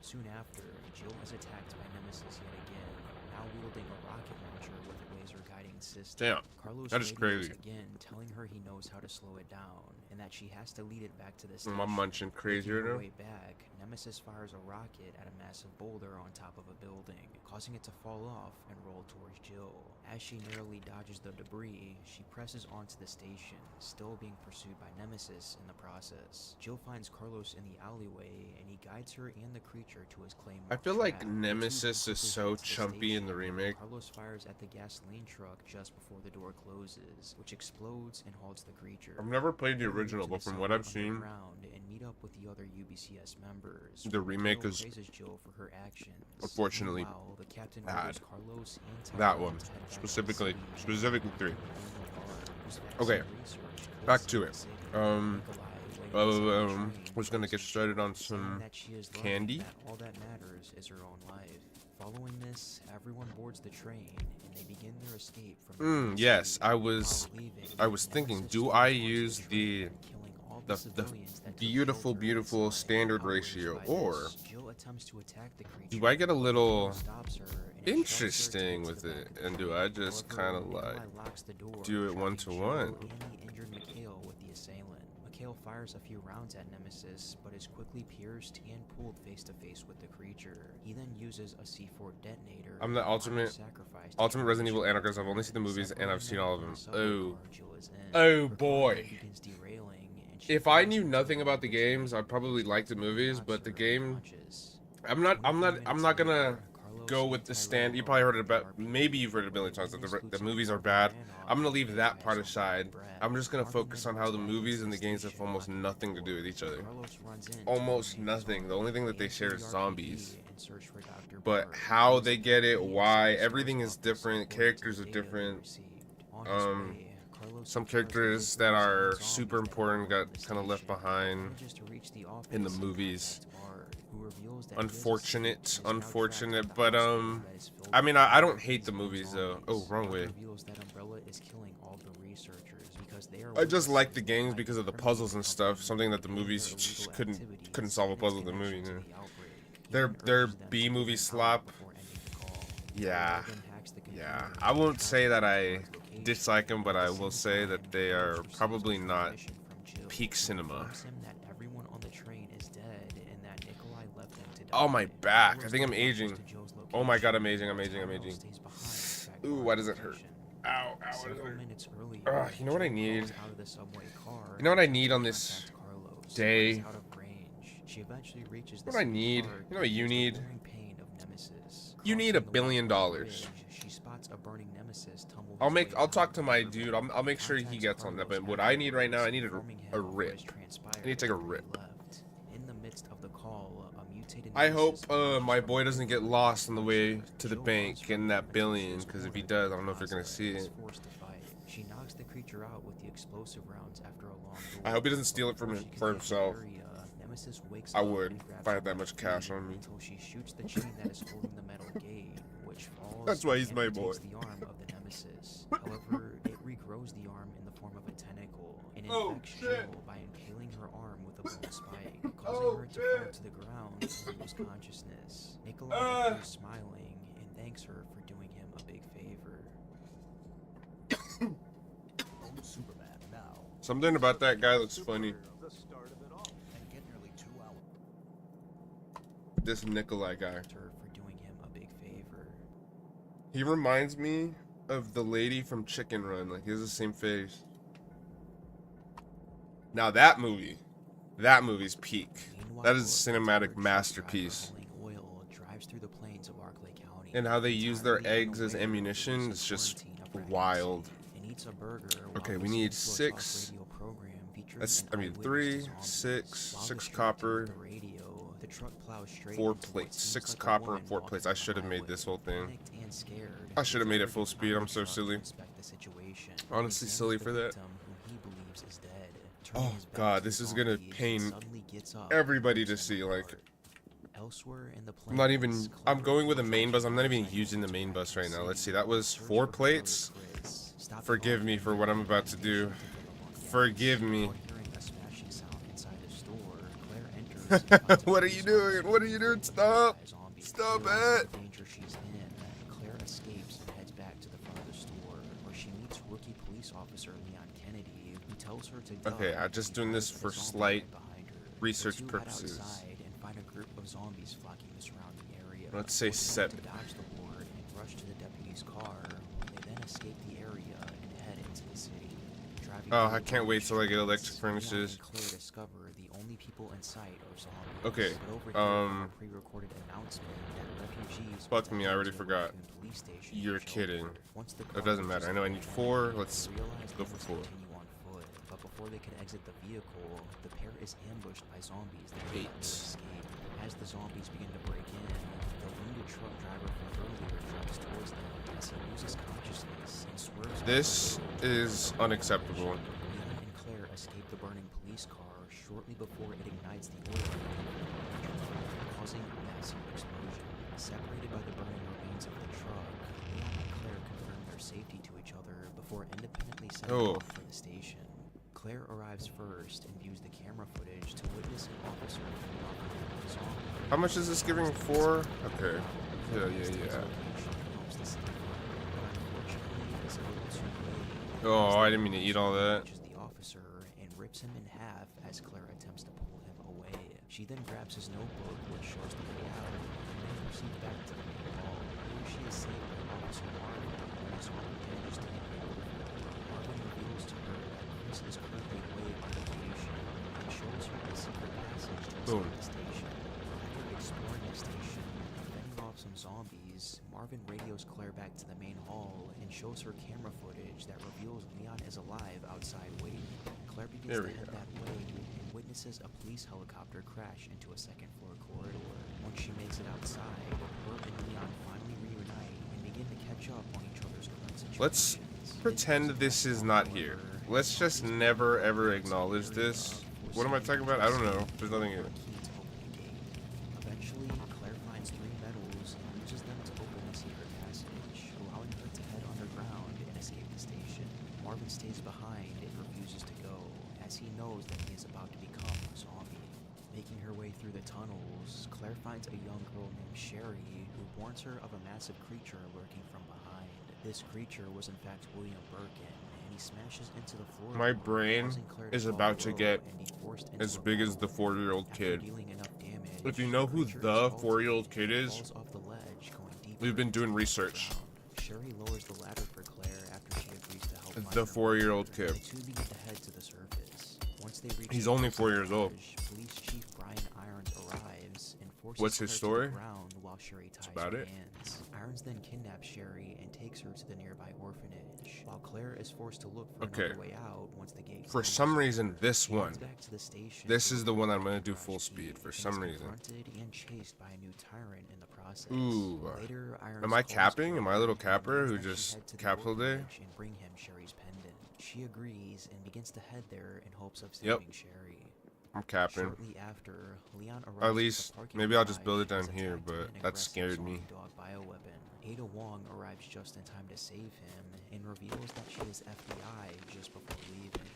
Soon after, Jill is attacked by Nemesis yet again, now wielding a rocket launcher with a laser guiding system. Damn, Carlos that is radios crazy. again, telling her he knows how to slow it down, and that she has to lead it back to the Am station. I munching crazy right Making her now? way back, Nemesis fires a rocket at a massive boulder on top of a building, causing it to fall off and roll towards Jill. As she narrowly dodges the debris, she presses onto the station, still being pursued by Nemesis in the process. Jill finds Carlos in the alleyway, and he guides her and the creature to his claim. I feel like Nemesis is so chumpy in the remake. Carlos fires at the gasoline truck just before the door closes, which explodes and halts the creature. I've never played the They move original, to but the from what subway I've seen, underground and meet up with the other UBCS members. the remake Jill is praises Jill for her actions. unfortunately Meanwhile, the captain bad. orders Carlos and That Tyrone one, to head back to the specifically city, 3. whose vaccine Okay, research could back save to the it. city. Um, Nikolai, waiting beside the train, was gonna get tells started on Jill, some saying that she is learning candy. that all that matters is her own life. Following this, everyone boards the train and they begin their escape from the Yes, city. I was While leaving, thinking, Nemesis do storms I onto use train, the killing all the civilians that took beautiful, shelter beautiful inside. standard Outraged ratio, by or this, Jill attempts to attack the creature, do I get a but little Kendo stops her and instructs her to interesting get to with the it, back of and the do train. I just However, kind of Nikolai like locks the door, do it trapping 1-to-1? Jill and the injured Mikhail with the assailant. Mikhail fires a few rounds at Nemesis, but is quickly pierced and pulled face to face with the creature. He then uses a C4 detonator. I'm the and ultimate sacrifice to Ultimate Resident Evil transition anarchist. I've only seen the movies and I've seen all of them. Subway Oh. car Jill is in. Oh, Her car boy. then begins derailing, and she If I falls knew into nothing a about the lake, games, I'd probably like the movies, but the game, I'm not gonna go with the stand. You probably heard it about, maybe you've heard it a million times that the movies are bad. I'm gonna leave that part aside. I'm just gonna focus on how the movies and the games have almost nothing to do with each other. Almost nothing. The only thing that they share is zombies. But how they get it, why, everything is different. Characters are different. Some characters that are super important got kind of left behind in the movies. Unfortunate, but I mean, I don't hate the movies though. Oh, wrong way. I just like the games because of the puzzles and stuff. Something that the movies just couldn't solve a puzzle in the movie. Their B movie slop. Yeah. I won't say that I dislike them, but I will say that they are probably not peak cinema. Oh, my back. I think I'm aging. Oh my god, I'm aging. Ooh, why does it hurt? Ow, why does it hurt? You know what I need? You know what I need on this day? You know what I need? You know what you need? You need $1 billion. I'll talk to my dude. I'll make sure he gets on that. But what I need right now, I need a rip. I need to take a rip. I hope my boy doesn't get lost on the way to the bank getting that billion, because if he does, I don't know if you're gonna see it. She knocks the creature out with the explosive rounds after a long duel. I hope he doesn't steal it Before from she can for leave the himself. area, Nemesis wakes I up would and grabs if I her had that by much the cash feet on me. until she shoots the chain that is holding the metal gate, which falls That's why he's and my boy. amputates the arm of the Nemesis. However, it regrows the arm in the form of a tentacle and Oh, infects shit. Jill by impaling her arm with a bone spike, causing her to fall to the ground and lose consciousness. Nikolai appears smiling and thanks her for doing him a big favor. Old Superman now. Something about that guy looks funny. The start of it all. And get nearly 2 hours. This Nikolai guy. Her for doing him a big favor. He reminds me of the lady from Chicken Run. Like, he has the same face. Now that movie's peak. Meanwhile, That is a a cinematic truck masterpiece. driver hauling oil drives through the plains of Arklay County, And how they use their entirely eggs as unaware of the ammunition recent is just quarantine of pregnancy, wild. and eats a burger Okay, while we need listening to a 6. talk radio program featuring That's, an I mean, eyewitness 3, to zombies. 6, While 6 distracted copper, with the radio, the truck plows straight 4 into what plates. seems 6 like a copper woman and 4 walking plates. I down the should have made highway. this whole thing. Panicked and scared, I should have made it the full driver speed. I'm gets so out to silly. inspect the situation. Honestly, He silly examines for the that. victim, whom he believes is dead. Turning Oh his back god, to this the is gonna zombies, he pain suddenly gets up everybody and to rips see. them Like, apart. Elsewhere in the I'm not plains, even. Claire I'm going with a reveals main that bus. she I'm not was even like using the to main bus right now. Let's see. City That was in search 4 of her plates. brother Chris. Stopping Forgive off me at for the what I'm gas about to station do. to fill up on gas. Forgive me. Before hearing a smashing sound inside the store, Claire enters and finds a What are police you doing? officer What are you doing? surrounded Stop. by zombies. Stop Realizing it. the danger she's in, Claire escapes and heads back to the front of the store, where she meets rookie police officer Leon Kennedy, who tells her to duck Okay, I'm and just be doing wary this of for a zombie slight right behind her. The research two head purposes. outside and find a group of zombies flocking the surrounding area. Let's say Forcing them 7. to dodge the horde and rush to the deputy's car. They then escape the area and head into the city. Driving Oh, through I the can't wait till I get streets, electric Leon furnaces. and Claire discover the only people in sight are zombies. Okay, But overhear from a um, pre-recorded announcement that refugees fuck will me, head I already to a forgot. Raccoon police station You're in kidding. Shelburne. Once the It car doesn't reaches matter. I know I the need end, 4. Let's they realize go they for must 4. continue on foot. But before they can exit the vehicle, the pair is ambushed by zombies that 8. cannot escape. As the zombies begin to break in, the wounded truck driver from earlier drives towards them as he loses consciousness and swerves. This is unacceptable. Leon and Claire escape the burning police car shortly before it ignites the oil tank, causing a massive explosion. Separated by the burning remains of the truck, Leon and Claire confirm their safety to each other before independently setting Oh. off for the station. Claire arrives first and views the camera footage to witness an officer fend off a zombie. How much is this giving for? Okay. Yeah. Oh, I didn't mean to eat all that. The officer and rips him in half as Claire attempts to pull him away. She then grabs his notebook, which shows the way out, and then proceeds back to the main hall, where she is saved by Officer Marvin, who is on manages to get over. Marvin reveals to her that Chris is currently away on vacation and shows her a secret passage to Boom. escape the station. After exploring the station and fending off some zombies, Marvin radios Claire back to the main hall and shows her camera footage that reveals Leon is alive outside waiting. Claire begins There to we head go. that way and witnesses a police helicopter crash into a second-floor corridor. Once she makes it outside, her and Leon finally reunite and begin to catch up on each other's current situations. Let's pretend this is not here. Let's just never ever acknowledge this. What am I talking about? I don't know. There's nothing here. Eventually, Claire finds 3 medals and uses them to open the secret passage, allowing her to head underground and escape the station. Marvin stays behind and refuses to go, as he knows that he is about to become a zombie. Making her way through the tunnels, Claire finds a young girl named Sherry, who warns her of a massive creature lurking from behind. This creature was in fact William Birkin, and he smashes into the floor. My brain is about to get as big as the 4-year-old kid. If you know who the 4-year-old kid is, we've been doing research. Sherry lowers the ladder for Claire after she agrees to help find The her 4-year-old mother, kid. and the two begin to head to the surface. Once they reach He's the only top 4 of the years old. ledge, Police Chief Brian Irons arrives and forces What's his Claire to story? the ground while Sherry ties about her it. hands. Irons then kidnaps Sherry and takes her to the nearby orphanage, while Claire is forced to look for Okay. another way out once the gate For closes. some reason, this She one. heads back to the station This to is the look one for I'm gonna her do crush full Steve, speed for and is some reason. confronted and chased by a new tyrant in the process. Ooh. Later, Irons Am I calls capping? Am I a little Claire and capper demands who that she just head to the capsule day? orphanage and bring him Sherry's pendant. She agrees and begins to head there in hopes of Yep. saving Sherry. I'm capping. Shortly after, Leon arrives Or at at the least, parking maybe I'll just garage build it and is down here, attacked by but an that aggressive scared me. zombie dog bioweapon. Ada Wong arrives just in time to save him and reveals that she is FBI just before leaving.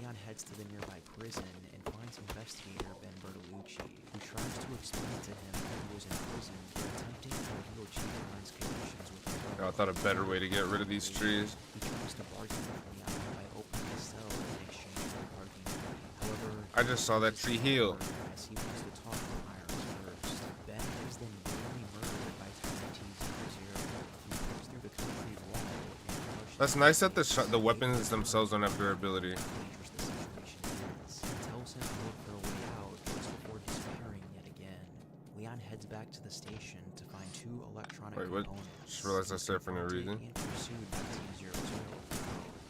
Leon heads to the nearby prison and finds investigator Ben Bertolucci, who tries to explain to him that he was in prison for attempting to reveal Chief Leon's connections with the I thought a better way to get rid of these trees. He tries to bargain with Leon by opening his cell in exchange for a parking fee. However, I just saw that tree heal. as he wants to talk to Irons first. Ben is then brutally murdered by Tiny T00, who comes through the concrete wall and crushes That's nice that the weapons themselves don't have durability. how dangerous the situation is. He tells him to look for a way out just before disappearing yet again. Leon heads back to the station to find two electronic Wait, what? components. Just realized I said for no Confronted reason. and pursued by T00.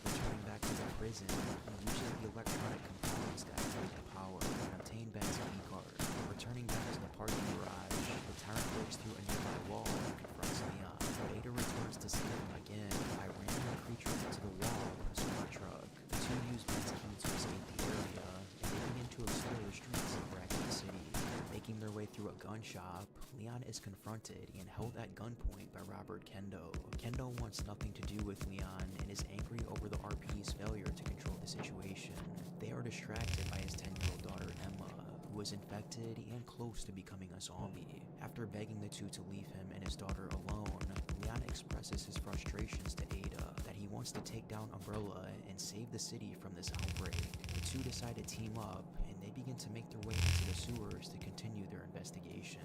Returning back to the prison, he uses the electronic components to activate the power and obtain Ben's keycard. Returning back to the parking garage, the tyrant breaks through a nearby wall and confronts Leon. But Ada returns to save him again by ramming the creature into the wall with a smart truck. The two use Ben's key to escape the area, and they begin to explore the streets of Raccoon City. Making their way through a gun shop, Leon is confronted and held at gunpoint by Robert Kendo. Kendo wants nothing to do with Leon and is angry over the RP's failure to control the situation. They are distracted by his 10-year-old daughter Emma, who was infected and close to becoming a zombie. After begging the two to leave him and his daughter alone, Leon expresses his frustrations to Ada that he wants to take down Umbrella and save the city from this outbreak. The two decide to team up, and they begin to make their way into the sewers to continue their investigation.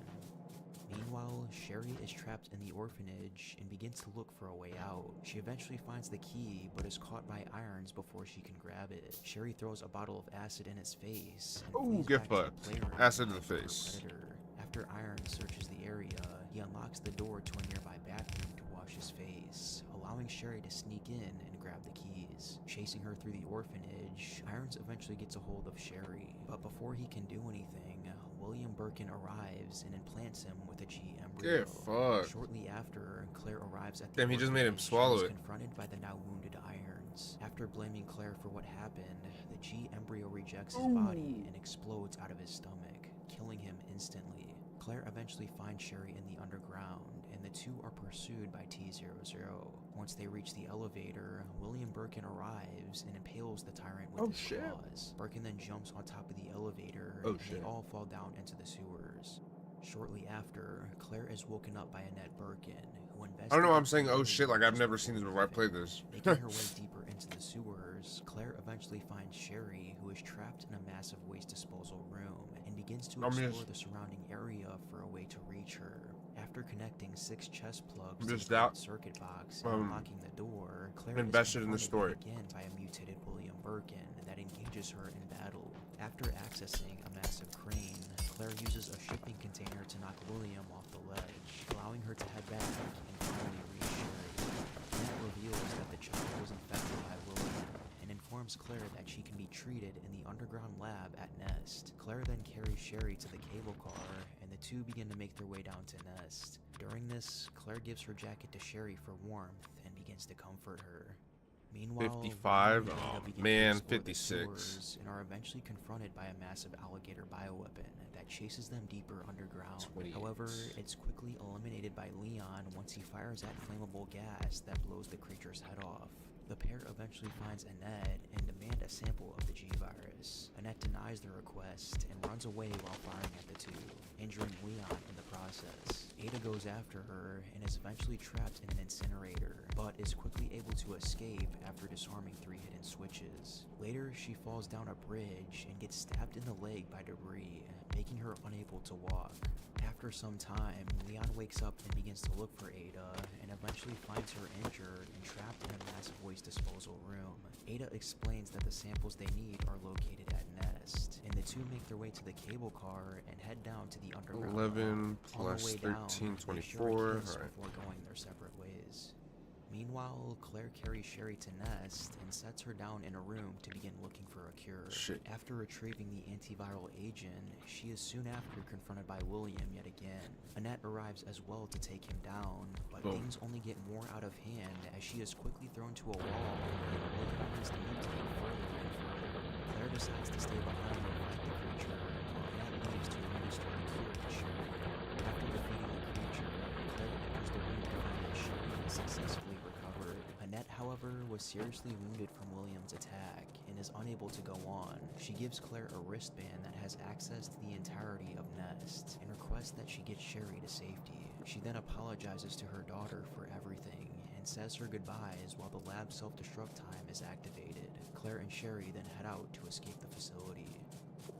Meanwhile, Sherry is trapped in the orphanage and begins to look for a way out. She eventually finds the key, but is caught by Irons before she can grab it. Sherry throws a bottle of acid in its face. And Ooh, flees get back to the fucked. playroom Acid to the to hunt for a face. predator. After Irons searches the area, he unlocks the door to a nearby bathroom to wash his face, allowing Sherry to sneak in and grab the keys. Chasing her through the orphanage, Irons eventually gets a hold of Sherry, but before he can do anything, William Birkin arrives and implants him with a G embryo. Get fucked. Shortly after, Claire arrives at the Damn, he just made him orphanage and swallow is it. confronted by the now wounded Irons. After blaming Claire for what happened, the G embryo rejects his body and explodes out of his stomach, killing him instantly. Claire eventually finds Sherry in the underground, and the two are pursued by T00. Once they reach the elevator, William Birkin arrives and impales the tyrant with his claws. Birkin then jumps on top of the elevator, and they all fall down into the sewers. Shortly after, Claire is woken up by Annette Birkin, who investigates. I don't know why I'm saying, the oh shit, like area I've just never before seen this before I leaving. played this. Making her way deeper into the sewers, Claire eventually finds Sherry, who is trapped in a massive waste disposal room, and begins to explore the surrounding area for a way to reach her. After connecting 6 chest plugs to the circuit box and unlocking the door, Claire invested is in the story again by a mutated William Birkin that engages her in battle. After accessing a massive crane, Claire uses a shipping container to knock William off the ledge, allowing her to head back and finally reach Sherry. Annette reveals that the child was infected by William and informs Claire that she can be treated in the underground lab at Nest. Claire then carries Sherry to the cable car, and the two begin to make their way down to Nest. During this, Claire gives her jacket to Sherry for warmth and begins to comfort her. Meanwhile, 55? William and Ada Oh, begin to man, explore the 56. sewers and are eventually confronted by a massive alligator bioweapon that chases them deeper underground. 28. However, it's quickly eliminated by Leon once he fires at flammable gas that blows the creature's head off. The pair eventually finds Annette and demand a sample of the G-Virus. Annette denies the request and runs away while firing at the two, injuring Leon in the process. Ada goes after her and is eventually trapped in an incinerator, but is quickly able to escape after disarming 3 hidden switches. Later, she falls down a bridge and gets stabbed in the leg by debris, making her unable to walk. After some time, Leon wakes up and begins to look for Ada, and eventually finds her injured and trapped in a massive waste disposal room. Ada explains that the samples they need are located at Nest, and the two make their way to the cable car and head down to the underground. 11 On the plus way down, 13, they 24. share a kiss Alright. before going their separate ways. Meanwhile, Claire carries Sherry to Nest and sets her down in a room to begin looking for a cure. Shit. After retrieving the antiviral agent, she is soon after confronted by William yet again. Annette arrives as well to take him down, but Boom. things only get more out of hand as she is quickly thrown to a wall and William begins to mutate further and further. Claire decides to stay behind and fight the creature, while Annette leaves to administer the cure to Sherry. After defeating the creature, Claire enters the room to find that Sherry has successfully recovered. Annette, however, was seriously wounded from William's attack and is unable to go on. She gives Claire a wristband that has access to the entirety of Nest and requests that she get Sherry to safety. She then apologizes to her daughter for everything and says her goodbyes while the lab self-destruct time is activated. Claire and Sherry then head out to escape the facility.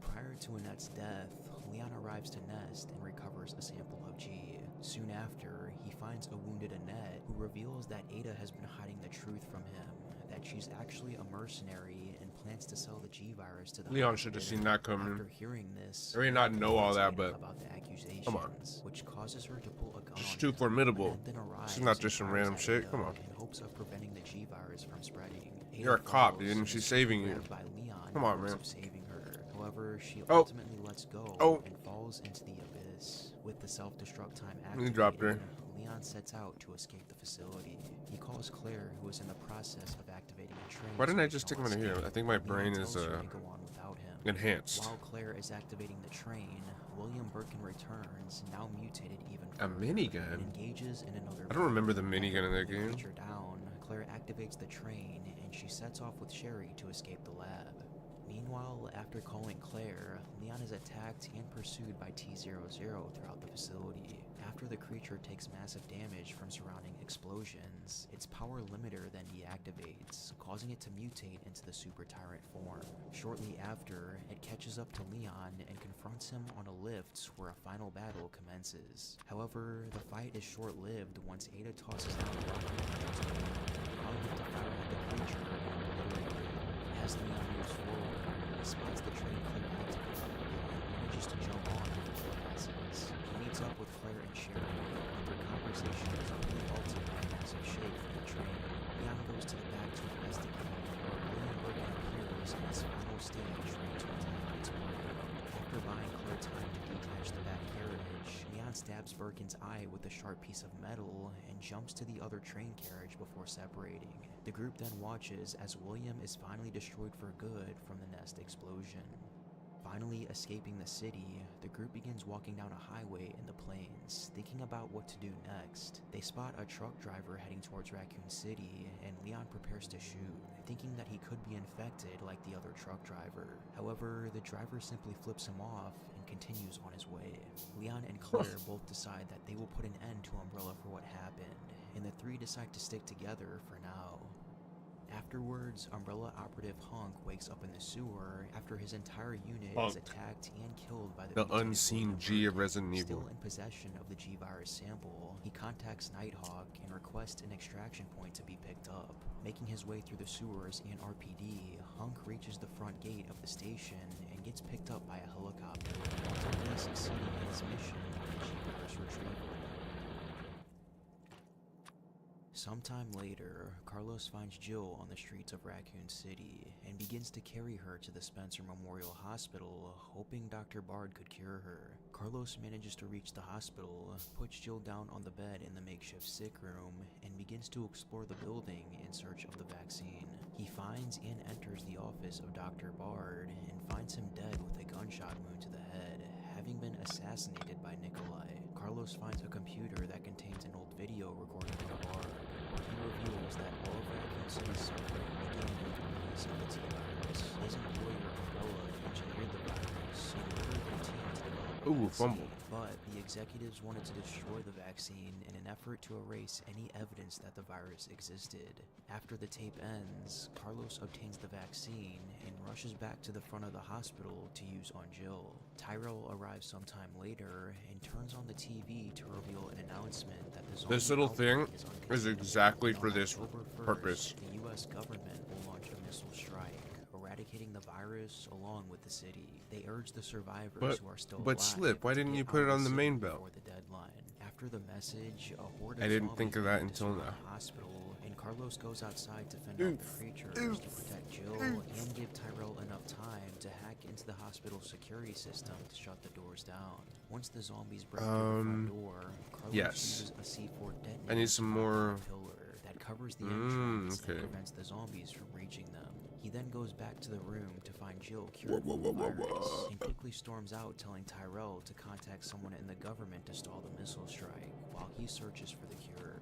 Prior to Annette's death, Leon arrives to Nest and recovers a sample of G. Soon after, he finds a wounded Annette who reveals that Ada has been hiding the truth from him, that she's actually a mercenary and plans to sell the G virus to the Leon should have seen that coming. After hearing this, I may not know all that, Ada but about the accusations, come on. which causes her to pull a gun She's on too him. formidable. Annette then arrives She's not and just some fires random at shit. Ada Come on. in hopes of preventing the G virus from spreading. You're a Ada cop, falls dude, and and she's is saving you. grabbed by Leon Come in on, hopes man. of saving her. However, she Oh. ultimately lets go Oh. and falls into the abyss. With the self-destruct time He activated, dropped her. Leon sets out to escape the facility. He calls Claire, who is in the process of activating a train. Why didn't so I he just can stick him in here? escape. I think my Leon brain tells is her to go on without him. enhanced. While Claire is activating the train, William Birkin returns, now mutated even A further, minigun? and engages in another I don't remember the battle. minigun in that After putting the game. creature down, Claire activates the train, and she sets off with Sherry to escape the lab. Meanwhile, after calling Claire, Leon is attacked and pursued by T-00 throughout the facility. After the creature takes massive damage from surrounding explosions, its power limiter then deactivates, causing it to mutate into the Super Tyrant form. Shortly after, it catches up to Leon and confronts him on a lift where a final battle commences. However, the fight is short-lived once Ada tosses down a rocket launcher to Leon, causing him to fire at the creature and obliterate it. As Leon moves forward, he spots the train Claire activated and manages to jump on before it passes. He meets up with Claire and Sherry, but their conversation is only halted by a massive shake from the train. Leon goes to the back to investigate, where William Birkin appears in his final stage ready to attack its prey. After buying Claire time to detach the back carriage, Leon stabs Birkin's eye with a sharp piece of metal and jumps to the other train carriage before separating. The group then watches as William is finally destroyed for good from the Nest explosion. Finally escaping the city, the group begins walking down a highway in the plains, thinking about what to do next. They spot a truck driver heading towards Raccoon City, and Leon prepares to shoot, thinking that he could be infected like the other truck driver. However, the driver simply flips him off and continues on his way. Leon and Claire both decide that they will put an end to Umbrella for what happened, and the three decide to stick together for now. Afterwards, Umbrella operative Hunk wakes up in the sewer after his entire unit is Hunk. attacked and killed by the The mutated unseen William G of Birkin. Resident Still Evil. in possession of the G virus sample, he contacts Nighthawk and requests an extraction point to be picked up. Making his way through the sewers and RPD, Hunk reaches the front gate of the station and gets picked up by a helicopter, ultimately succeeding in his mission of the G virus retrieval. Sometime later, Carlos finds Jill on the streets of Raccoon City and begins to carry her to the Spencer Memorial Hospital, hoping Dr. Bard could cure her. Carlos manages to reach the hospital, puts Jill down on the bed in the makeshift sick room, and begins to explore the building in search of the vaccine. He finds and enters the office of Dr. Bard and finds him dead with a gunshot wound to the head, having been assassinated by Nikolai. Carlos finds a computer that contains an old video recording of Bard, where he reveals that all of Raccoon City's suffering began with the release of the T-virus. His employer, Umbrella, engineered the virus in order for the team to develop a Ooh, vaccine, fumble. but the executives wanted to destroy the vaccine in an effort to erase any evidence that the virus existed. After the tape ends, Carlos obtains the vaccine and rushes back to the front of the hospital to use on Jill. Tyrell arrives sometime later and turns on the TV to reveal an announcement that the zombie This little thing outbreak is uncontainable, exactly and for on this October 1st, purpose. The U.S. government will launch a missile strike, eradicating eradicating the virus along with the city. They urge the survivors But- who are still but alive Slip, why to didn't get you put out it of on the city main belt? before the deadline. After the message, a horde I of didn't think of zombies that begin to until surround now. the hospital, and Carlos goes outside to fend off the creatures to protect Jill and give Tyrell enough time to hack into the hospital's security system to shut the doors down. Once the zombies break through the front door, Carlos yes. uses a C4 detonator I need some to knock down more- a pillar that covers the entrance okay. and prevents the zombies from reaching them. He then goes back to the room to find Jill cured from the virus and quickly storms out, telling Tyrell to contact someone in the government to stall the missile strike while he searches for the cure.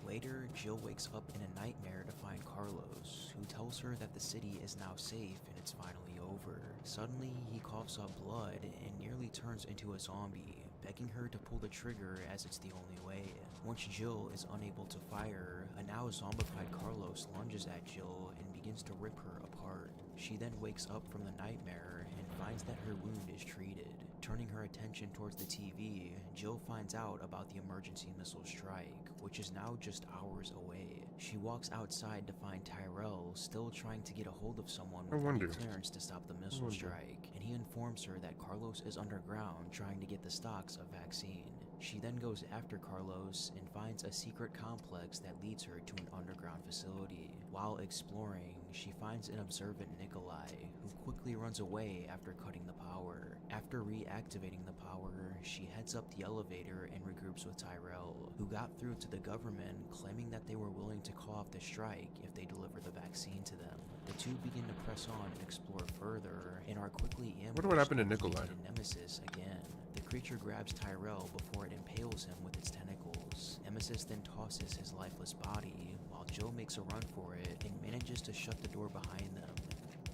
Later, Jill wakes up in a nightmare to find Carlos, who tells her that the city is now safe and it's finally over. Suddenly, he coughs up blood and nearly turns into a zombie, begging her to pull the trigger as it's the only way. Once Jill is unable to fire, a now zombified Carlos lunges at Jill and begins to rip her apart. She then wakes up from the nightmare and finds that her wound is treated. Turning her attention towards the TV, Jill finds out about the emergency missile strike, which is now just hours away. She walks outside to find Tyrell still trying to get a hold of someone I with wonder. any clearance to stop the missile strike, and he informs her that Carlos is underground trying to get the stocks of vaccine. She then goes after Carlos and finds a secret complex that leads her to an underground facility. While exploring, she finds an observant Nikolai, who quickly runs away after cutting the power. After reactivating the power, she heads up the elevator and regroups with Tyrell, who got through to the government, claiming that they were willing to call off the strike if they deliver the vaccine to them. The two begin to press on and explore further, and are quickly ambushed. Wonder what happened to by Nikolai. mutated Nemesis again. The creature grabs Tyrell before it impales him with its tentacles. Nemesis then tosses his lifeless body, while Jill makes a run for it and manages to shut the door behind them.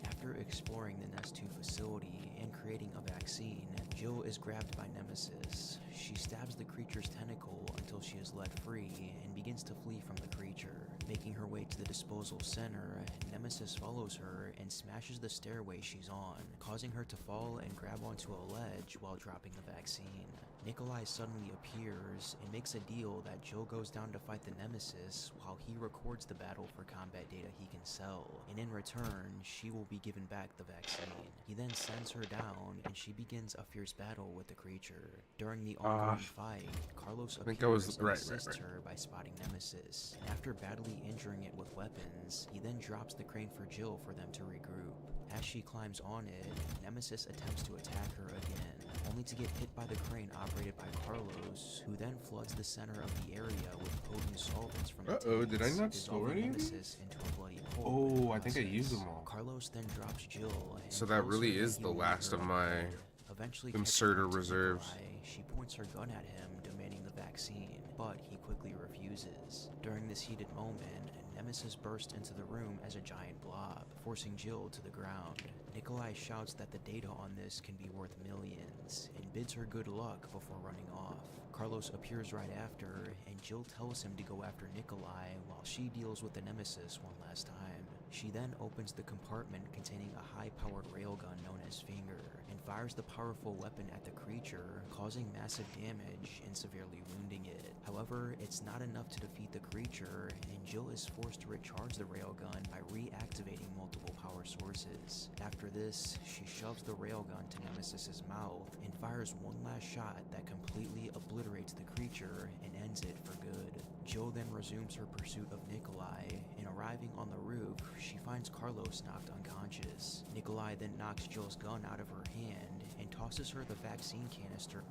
After exploring the Nest 2 facility and creating a vaccine, Jill is grabbed by Nemesis. She stabs the creature's tentacle until she is let free and begins to flee from the creature. Making her way to the disposal center, Nemesis follows her and smashes the stairway she's on, causing her to fall and grab onto a ledge while dropping the vaccine. Nikolai suddenly appears and makes a deal that Jill goes down to fight the Nemesis while he records the battle for combat data he can sell, and in return, she will be given back the vaccine. He then sends her down and she begins a fierce battle with the creature. During the ongoing fight, Carlos think appears I was and right. assists her by spotting Nemesis, and after badly injuring it with weapons, he then drops the crane for Jill for them to regroup. As she climbs on it, Nemesis attempts to attack her again, only to get hit by the crane operated by Carlos, who then floods the center of the area with potent solvents from the Did I tanks, not dissolving store any of Nemesis into a bloody pulp Oh, in the I think I used process. them all. Carlos then drops Jill. And So that tells really her is he the will meet last her of up my ahead. Eventually catching inserter up to reserves. Nikolai, she points her gun at him, demanding the vaccine, but he quickly refuses. During this heated moment, Nemesis bursts into the room as a giant blob, forcing Jill to the ground. Nikolai shouts that the data on this can be worth millions, and bids her good luck before running off. Carlos appears right after, and Jill tells him to go after Nikolai while she deals with the Nemesis one last time. She then opens the compartment containing a high-powered railgun known as Finger, and fires the powerful weapon at the creature, causing massive damage and severely wounding it. However, it's not enough to defeat the creature, and Jill is forced to recharge the railgun by reactivating multiple power sources. After this, she shoves the railgun to Nemesis's mouth and fires one last shot that completely obliterates the creature and ends it for good. Jill then resumes her pursuit of Nikolai, and arriving on the roof, she finds Carlos knocked unconscious. Nikolai then knocks Jill's gun out of her hand and tosses her the vaccine canister.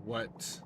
What?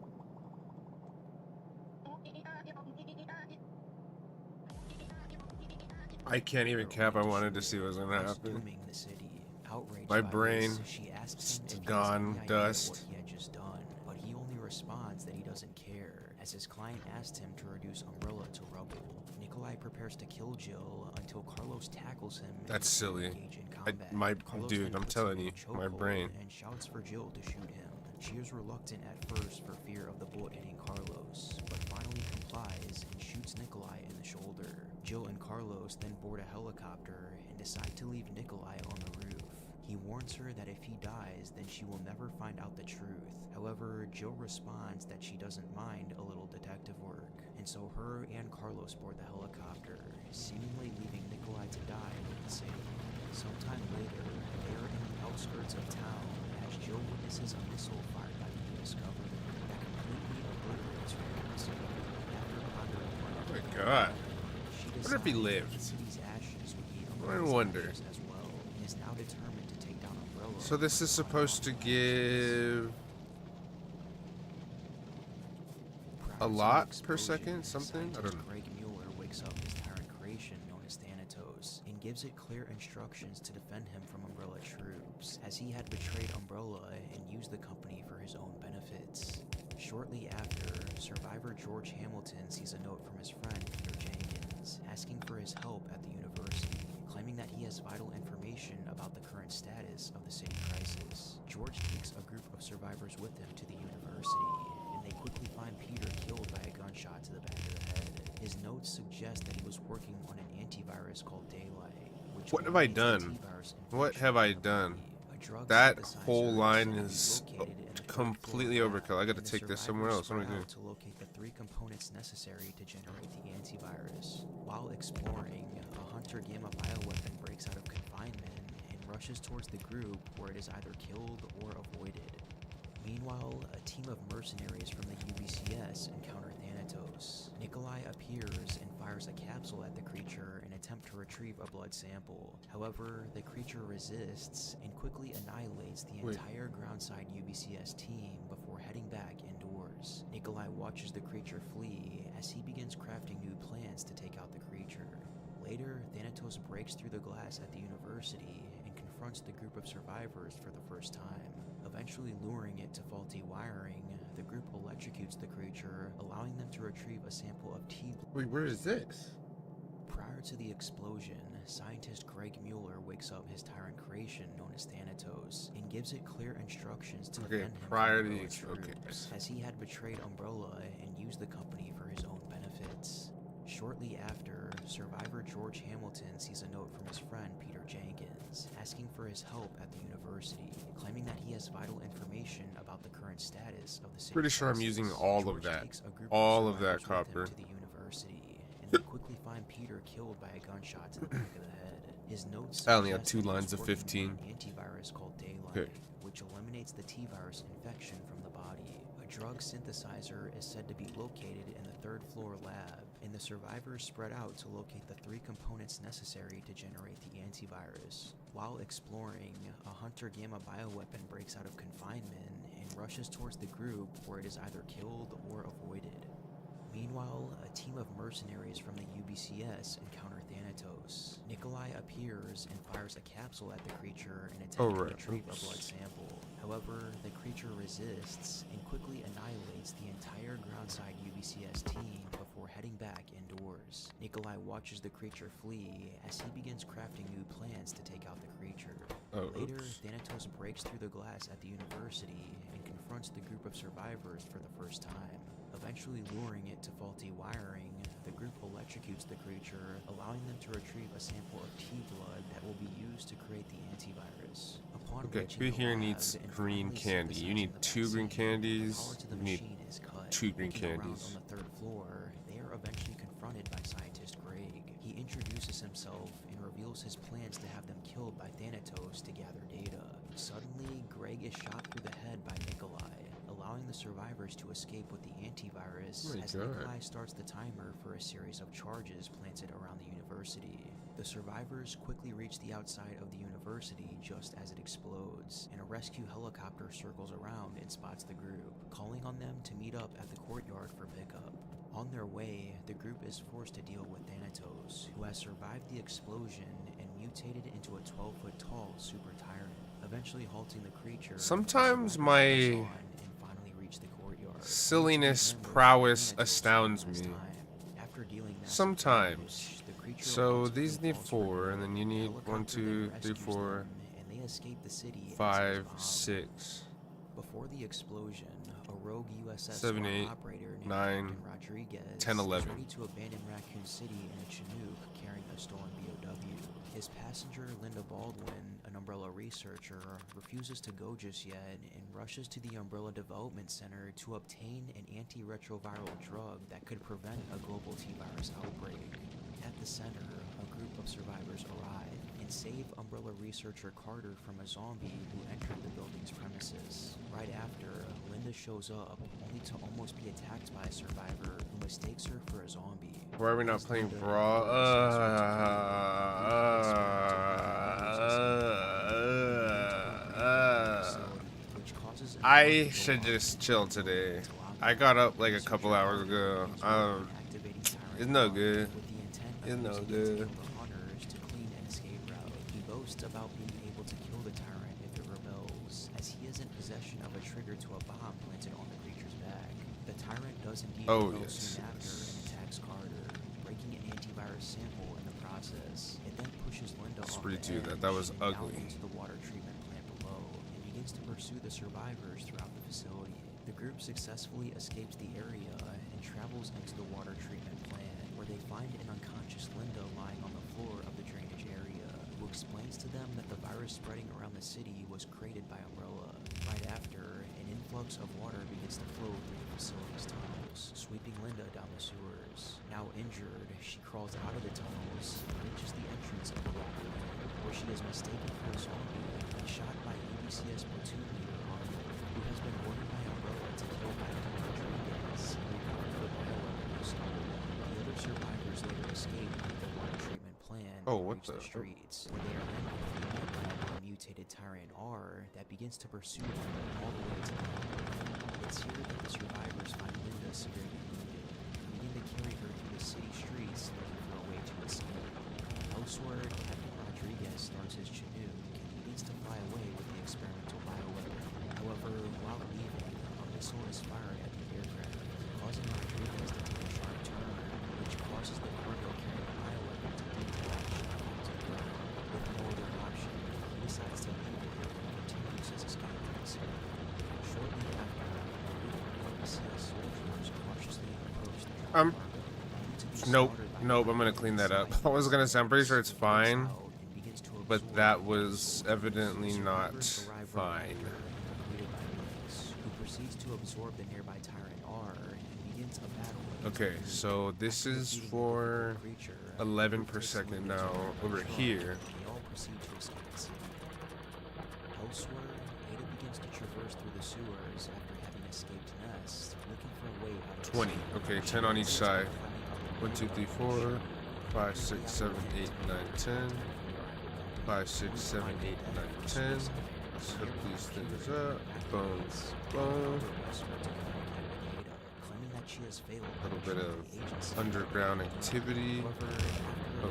I can't even cap. I wanted to see what was gonna happen. Dooming the city. Outraged My by brain this, she asks him if he has gone any idea dust. what he had just done, but he only responds that he doesn't care, as his client asked him to reduce Umbrella to rubble. Nikolai prepares to kill Jill until Carlos tackles him. and That's they silly. engage in combat. Carlos Dude, then I'm puts him telling in you, a my chokehold brain. and shouts for Jill to shoot him. She is reluctant at first for fear of the bullet hitting Carlos, but finally complies and shoots Nikolai in the shoulder. Jill and Carlos then board a helicopter and decide to leave Nikolai on the roof. He warns her that if he dies, then she will never find out the truth. However, Jill responds that she doesn't mind a little detective work, and so her and Carlos board the helicopter, seemingly leaving Nikolai to die outskirts of town as Jill witnesses a missile fired by the U.S. government that completely obliterates her castle. After pondering Oh my god. she Wonder if he decided lived. the city's ashes would be I Umbrella's wonder. ashes as well, and is now determined to take down Umbrella. So this is supposed to give a lot per second, something? I don't know. Greg Mueller wakes up his tyrant creation known as Thanatos and gives it clear instructions to defend him from Umbrella troops, as he had betrayed Umbrella and used the company for his own benefits. Shortly after, survivor George Hamilton sees a note from his friend Peter Jenkins, asking for his help at the university, claiming that he has vital information about the current status of the city crisis. George takes a group of survivors with him to the university, and they quickly find Peter killed by a gunshot to the back of the head. His notes suggest that he was working on an antivirus called Daylight, which What have I eliminates done? antivirus What infection have I from the done? body. A drug That synthesizer whole line said to be is located in the third completely floor lab, overkill. I gotta and the take this somewhere else. survivors What am I spread doing? out to locate the 3 components necessary to generate the antivirus. While exploring, a Hunter Gamma bioweapon breaks out of confinement and rushes towards the group, where it is either killed or avoided. Meanwhile, a team of mercenaries from the UBCS encounter Thanatos. Nikolai appears and fires a capsule at the creature in an attempt to retrieve a blood sample. However, the creature resists and quickly annihilates the Wait. entire groundside UBCS team before heading back indoors. Nikolai watches the creature flee as he begins crafting new plans to take out the creature. Later, Thanatos breaks through the glass at the university and confronts the group of survivors for the first time. Eventually luring it to faulty wiring, the group electrocutes the creature, allowing them to retrieve a sample of T. Wait, where is this? Prior to the explosion, scientist Greg Mueller wakes up his tyrant creation known as Thanatos and gives it clear instructions to Okay, defend him prior from to the Umbrella okay. troops, as he had betrayed Umbrella and used the company for his own benefits. Shortly after, survivor George Hamilton sees a note from his friend Peter Jenkins, asking for his help at the university, claiming that he has vital information about the current status of the city. Pretty sure I'm crisis. using all of George that. takes a group All of that survivors with him copper. to the university, and they quickly find Peter killed by a gunshot to the back of the head. His notes I only had suggest 2 that he was lines of working 15. on an antivirus called Daylight, Okay. which eliminates the T-virus infection from the body. A drug synthesizer is said to be located in the 3rd floor lab, and the survivors spread out to locate the 3 components necessary to generate the antivirus. While exploring, a Hunter Gamma bioweapon breaks out of confinement and rushes towards the group, where it is either killed or avoided. Meanwhile, a team of mercenaries from the UBCS encounter Thanatos. Nikolai appears and fires a capsule at the creature in an attempt to right. retrieve Oops. a blood sample. However, the creature resists and quickly annihilates the entire groundside UBCS team before heading back indoors. Nikolai watches the creature flee as he begins crafting new plans to take out the creature. Oh, Later, oops. Thanatos breaks through the glass at the university and confronts the group of survivors for the first time. Eventually luring it to faulty wiring, the group electrocutes the creature, allowing them to retrieve a sample of T-blood that will be used to create the antivirus. Upon Okay, reaching who the here lab needs and green finally candy? You need synthesizing the 2 green vaccine, the candies. power to the You need machine is cut. 2 green Looking around candies. on the 3rd floor, they are eventually confronted by scientist Greg. He introduces himself and reveals his plans to have them killed by Thanatos to gather data. Suddenly, Greg is shot through the head by Nikolai, allowing the survivors to escape with the antivirus Oh my as God. Nikolai starts the timer for a series of charges planted around the university. The survivors quickly reach the outside of the university just as it explodes, and a rescue helicopter circles around and spots the group, calling on them to meet up at the courtyard for pickup. On their way, the group is forced to deal with Thanatos, who has survived the explosion and mutated into a 12-foot tall super tyrant, eventually halting the creature. Sometimes The survivors my press on and finally reach the courtyard. silliness Meeting again with prowess Thanatos astounds for the last me. time. After dealing massive Sometimes. damage, the creature So ultimately these need falls 4, for and then good. you The need 1, helicopter 2, then 3, rescues 4, them, and they escape the city as it is 5, bombed. 6, Before the explosion, a rogue USS 7, SWAT 8, operator named 9, Captain Rodriguez 10, 11. is ready to abandon Raccoon City in a Chinook carrying a stolen BOW. His passenger, Linda Baldwin, an Umbrella researcher, refuses to go just yet and rushes to the Umbrella Development Center to obtain an antiretroviral drug that could prevent a global T-virus outbreak. At the center, a group of survivors arrive and and save Umbrella researcher Carter from a zombie who entered the building's premises. Right after, Linda shows up, only to almost be attacked by a survivor who mistakes her for a zombie. Why are we not As playing Linda Brawl? I should just chill today. I got up like a couple hours ago. It's no good. It's no good. He boasts about being able to kill the tyrant if it rebels, as he is in possession of a trigger to a bomb planted on the creature's back. The tyrant does indeed rebel soon after and attacks Carter, breaking an antivirus sample in the process. It then pushes Linda off the edge that was and down ugly. into the water treatment plant below, and begins to pursue the survivors throughout the facility. The group successfully escapes the area and travels into the water treatment plant, where they find an unconscious Linda lying on the floor of the drainage area, who explains to them that the virus spreading around the city was created by Umbrella. Right after, an influx of water begins to flow through the facility's tunnels, sweeping Linda down the sewers. Now injured, she crawls out of the tunnels and reaches the entrance of the rock lane, where she is mistaken for a zombie and shot by ABCS platoon leader Arnold, who has been ordered by Umbrella to kill Michael Rodriguez and recover the bioweapon he stole. The other survivors later escape with the water treatment plan Oh, and what reach the streets, where they are then confronted by a mutated tyrant R that begins to pursue them all the way to the end. It's here that the survivors find Linda severely wounded, needing to carry her through the city streets looking for a way to escape. Elsewhere, Captain Rodriguez starts his Chinook and begins to fly away with the experimental bioweapon. However, while leaving, a missile is fired at the aircraft, causing Rodriguez to take a sharp turn, which causes the cargo carrying bioweapon to detach and fall to the ground. With no other option, he decides to leave it and continues his escape from the city. Shortly after, a group of ABCS soldiers cautiously approach the cargo, only to be Nope, slaughtered by nope, I'm gonna clean that up. I was gonna say, I'm pretty sure it's fine, but that was evidently not fine. Who proceeds to absorb the nearby tyrant R and begins a battle. Okay, so this is for 11 per second now over here. They all proceed to escape the city. Elsewhere, Ada begins to traverse through the sewers after having escaped Nest, looking for a way out of the 20. city. Okay, 10 on each side. 1, 2, 3, 4, 5, 6, 7, 8, 9, 10. 5, 6, 7, 8, 9, 10. Let's hook these things up. Boom, boom. A little bit of underground activity. Oh.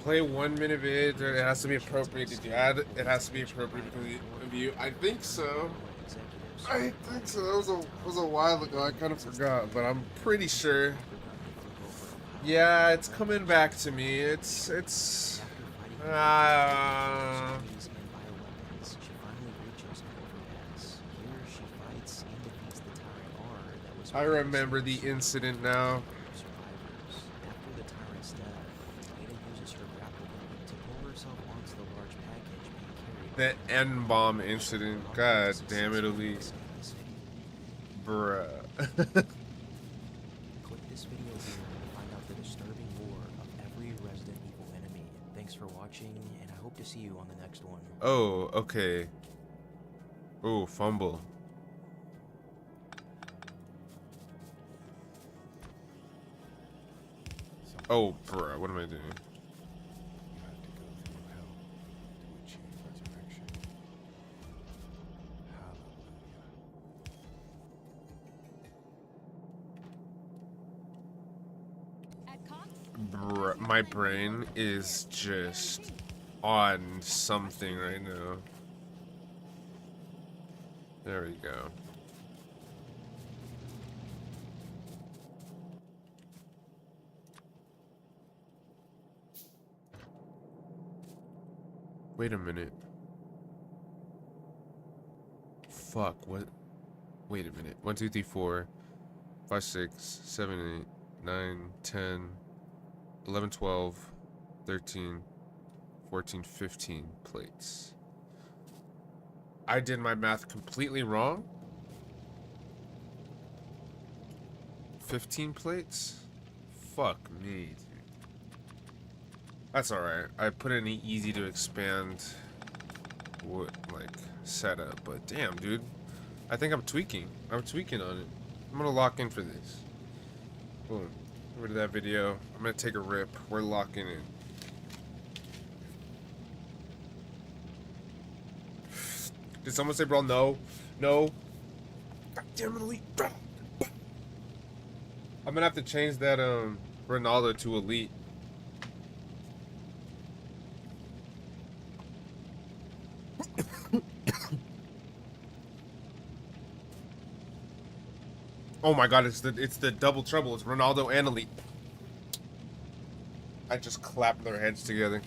Play 1 minute vid. It has to be appropriate. Did you add it? It has to be appropriate for the view. I think so. I think so. That was a while ago. I kind of forgot, but I'm pretty sure. Yeah, it's coming back to me. It's I remember the incident now. After the tyrant's death, Ada uses her grapple gun to pull herself onto the large package being carried. That N-bomb incident. God damn it, Elise. Bruh. Click this video here to find out the disturbing lore of every Resident Evil enemy. Thanks for watching, and I hope to see you on the next one. Oh, okay. Oh, fumble. Oh, bruh, what am I doing? You have to go through hell to achieve resurrection. Hallelujah. At Cox, Bruh, my brain is just on something right now. There we go. Wait a minute. Fuck, what? Wait a minute. 1, 2, 3, 4, 5, 6, 7, 8, 9, 10, 11, 12, 13, 14, 15 plates. I did my math completely wrong? 15 plates? Fuck me, dude. That's alright. I put in an easy to expand like setup, but damn, dude. I think I'm tweaking. I'm tweaking on it. I'm gonna lock in for this. Boom. Get rid of that video. I'm gonna take a rip. We're locking in. Did someone say, bro? No. No. God damn it, elite. I'm gonna have to change that Ronaldo to elite. Oh my god, it's the double trouble. It's Ronaldo and elite. I just clapped their heads together.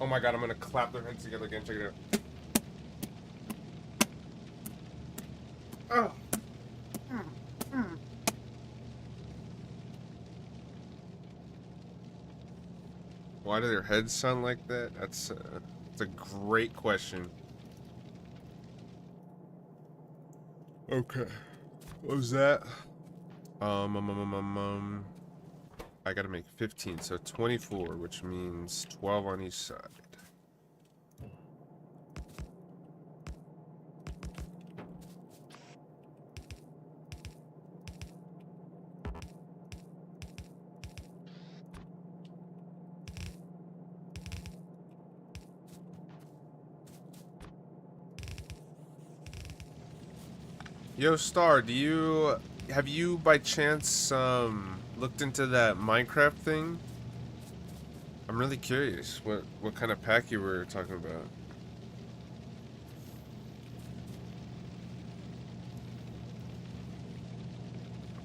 Oh my god, I'm gonna clap their heads together again. Check it out. Oh. Why do their heads sound like that? That's a great question. Okay. What was that? I gotta make 15, so 24, which means 12 on each side. Yo, Star, have you by chance looked into that Minecraft thing? I'm really curious what kind of pack you were talking about.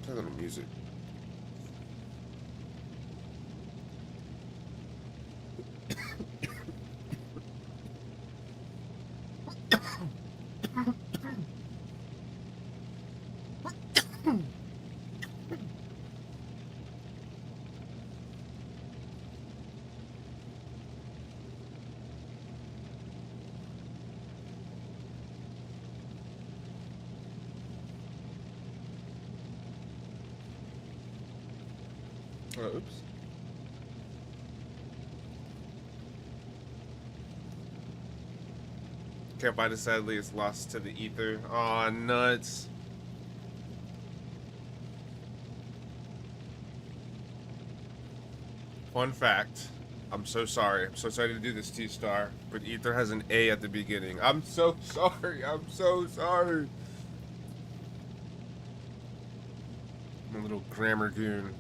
Play a little music. Oops. Can't find it, sadly. It's lost to the ether. Aw, nuts. Fun fact. I'm so sorry. I'm so sorry to do this to you, Star. But ether has an A at the beginning. I'm so sorry. I'm so sorry. I'm a little grammar goon.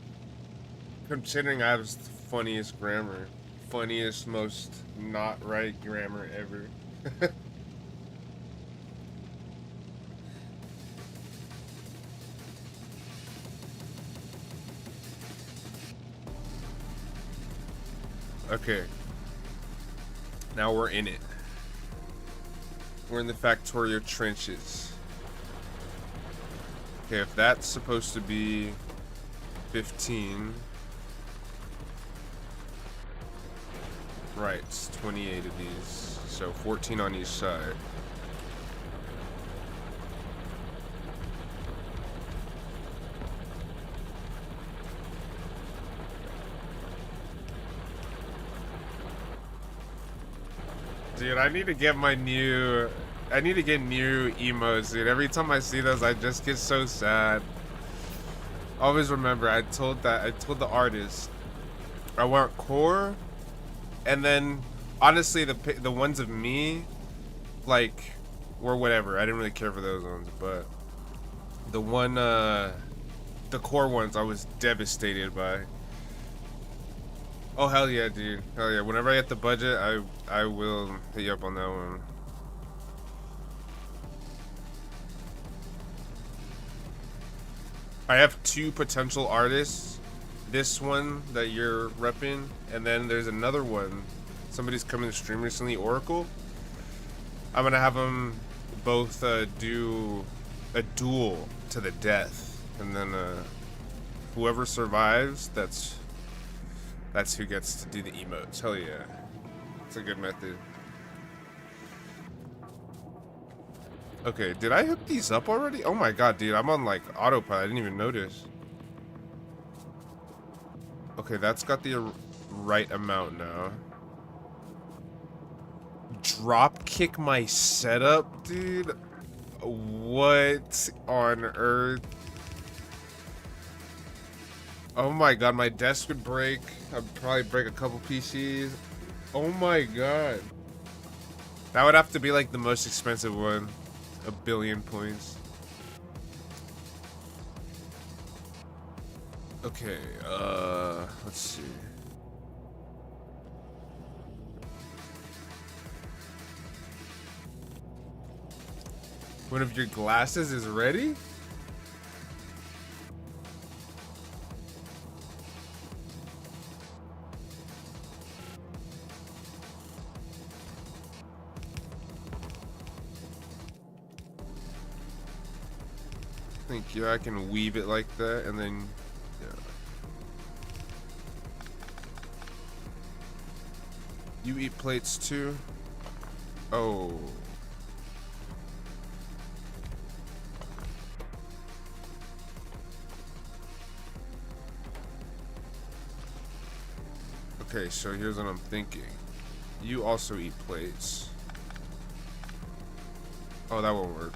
Considering I have the funniest grammar. Funniest, most not right grammar ever. Okay. Now we're in it. We're in the Factorio trenches. Okay, if that's supposed to be 15... Right, it's 28 of these, so 14 on each side. Dude, I need to get new emotes, dude. Every time I see those, I just get so sad. Always remember, I told the artist, I want core. And then, honestly, the ones of me, like, were whatever. I didn't really care for those ones, but the core ones, I was devastated by. Oh hell yeah, dude! Hell yeah! Whenever I get the budget, I will hit you up on that one. I have 2 potential artists. This one that you're repping, and then there's another one. Somebody's coming to stream recently, Oracle. I'm gonna have them both do a duel to the death, and then whoever survives, that's who gets to do the emotes. Hell yeah, it's a good method. Okay, did I hook these up already? Oh my god, dude, I'm on like autopilot. I didn't even notice. Okay, that's got the right amount now. Drop kick my setup, dude? What on earth? Oh my god, my desk would break. I'd probably break a couple PCs. Oh my god. That would have to be like the most expensive one. 1,000,000,000 points. Okay, let's see. One of your glasses is ready? Thank you. I can weave it like that and then yeah. You eat plates too? Oh. Okay, so here's what I'm thinking. You also eat plates. Oh, that won't work.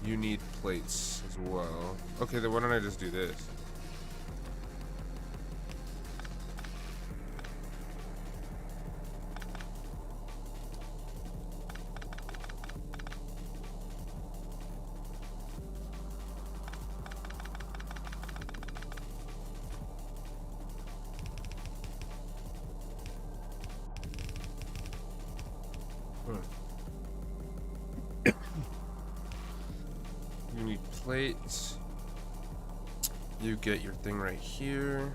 You need plates as well. Okay, then why don't I just do this? You need plates. You get your thing right here.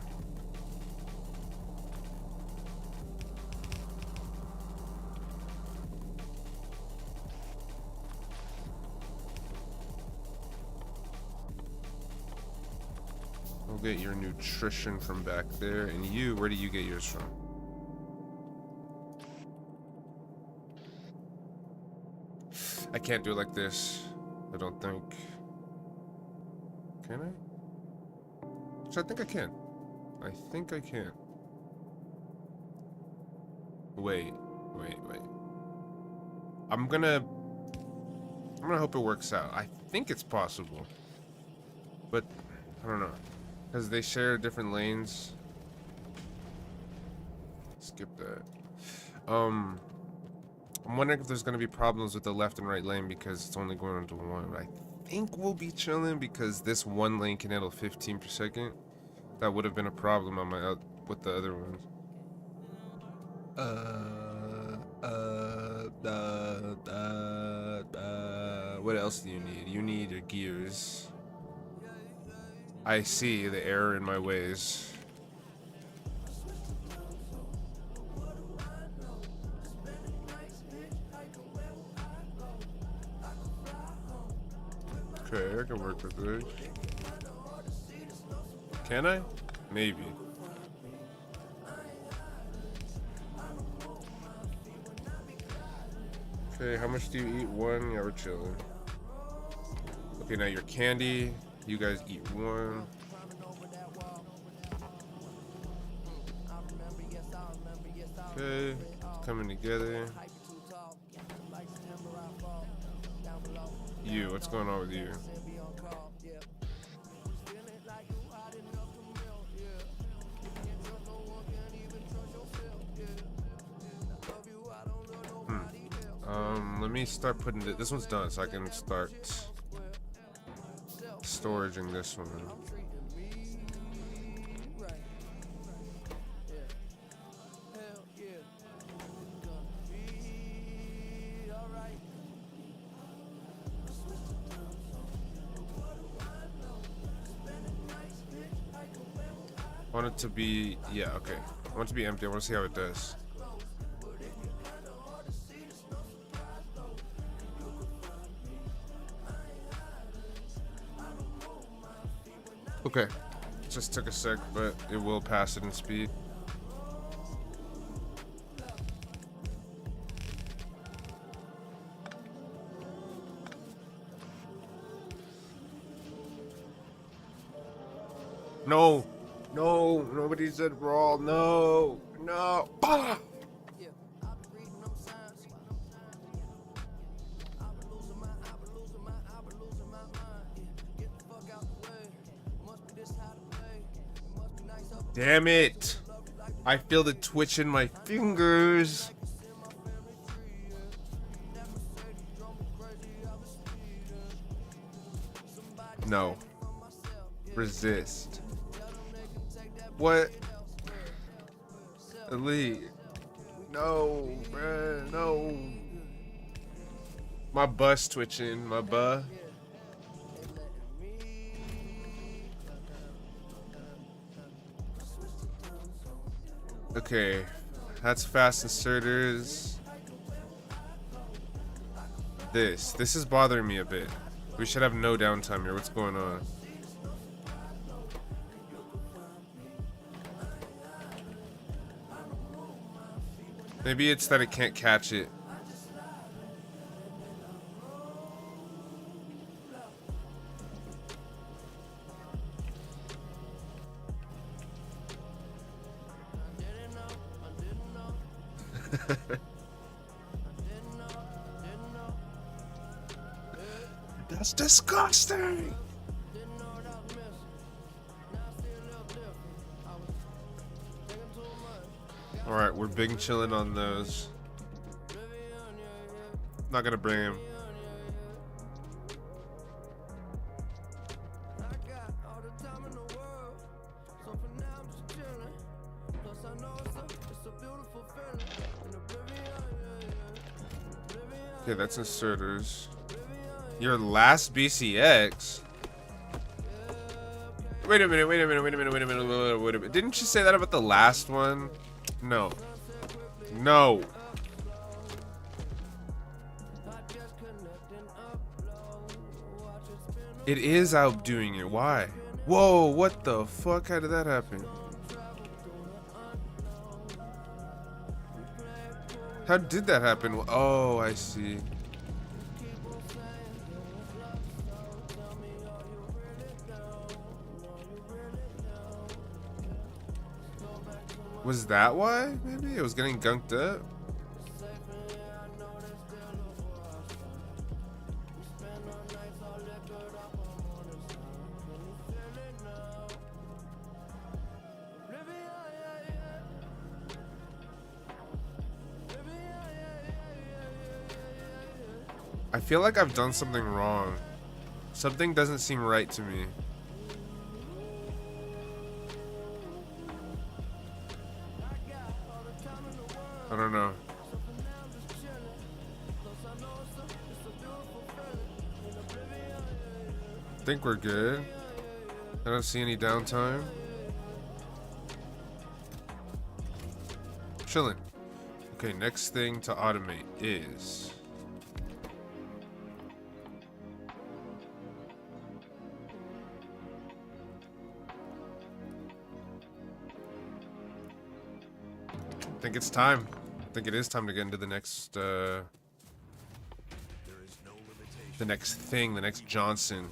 We'll get your nutrition from back there. And you, where do you get yours from? I can't do it like this. I don't think. Can I? So I think I can. I think I can. Wait. I'm gonna hope it works out. I think it's possible. But I don't know. Because they share different lanes. Skip that. I'm wondering if there's gonna be problems with the left and right lane because it's only going into one. I think we'll be chilling because this one lane can handle 15 per second. That would have been a problem on my with the other ones. What else do you need? You need your gears. I see the error in my ways. Okay, I can work with this. Can I? Maybe. Okay, how much do you eat? One? Yeah, we're chilling. Okay, now your candy. You guys eat one. Okay, coming together. You, what's going on with you? Let me start putting this one's done so I can start storaging this one. I want it to be, yeah, okay. I want it to be empty. I want to see how it does. Okay. Just took a sec, but it will pass it in speed. No. No. Nobody said brawl. No. No. Bah! Damn it. I feel the twitch in my fingers. No. Resist. What? Elite. No, bruh. No. My butt's twitching. My butt. Okay. That's fast inserters. This is bothering me a bit. We should have no downtime here. What's going on? Maybe it's that it can't catch it. That's disgusting. All right, we're big and chilling on those. Not gonna bring him. Okay, that's inserters. Your last BCX? Wait a minute. Didn't you say that about the last one? No. No. It is outdoing it. Why? Whoa, what the fuck? How did that happen? How did that happen? Oh, I see. Was that why? Maybe it was getting gunked up. I feel like I've done something wrong. Something doesn't seem right to me. I don't know. I think we're good. I don't see any downtime. Chilling. Okay, next thing to automate is... I think it's time. I think it is time to get into the next, the next thing, the next Johnson.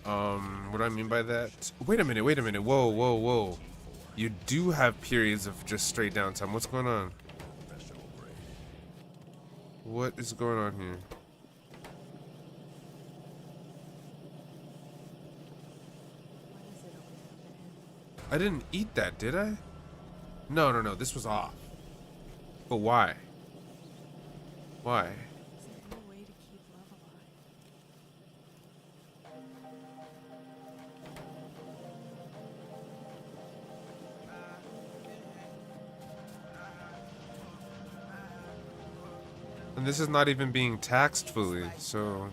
What do I mean by that? Wait a minute, whoa. You do have periods of just straight downtime. What's going on? What is going on here? I didn't eat that, did I? No, this was off. But why? Why? Is there any way to keep love alive? And this is not even being taxed fully, so...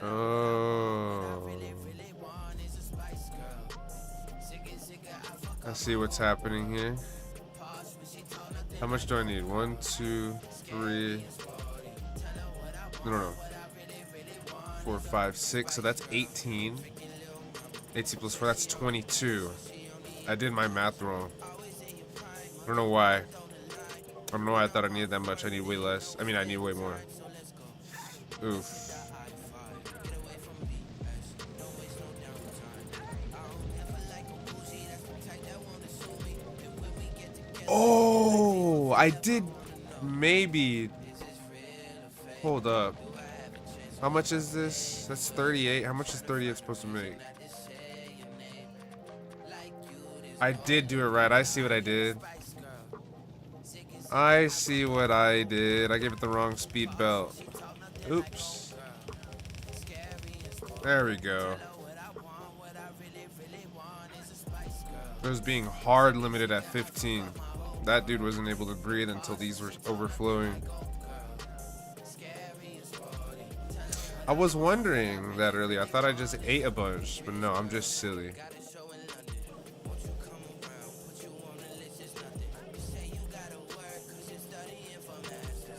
Oh. I see what's happening here. How much do I need? 1, 2, 3. No. 4, 5, 6. So that's 18. 18 plus 4, that's 22. I did my math wrong. I don't know why. I don't know why I thought I needed that much. I need way less. I mean, I need way more. Oof. Oh, I did maybe. Hold up. How much is this? That's 38. How much is 38 supposed to make? I did do it right. I see what I did. I see what I did. I gave it the wrong speed belt. Oops. There we go. It was being hard limited at 15. That dude wasn't able to breathe until these were overflowing. I was wondering that earlier. I thought I just ate a bunch, but no, I'm just silly.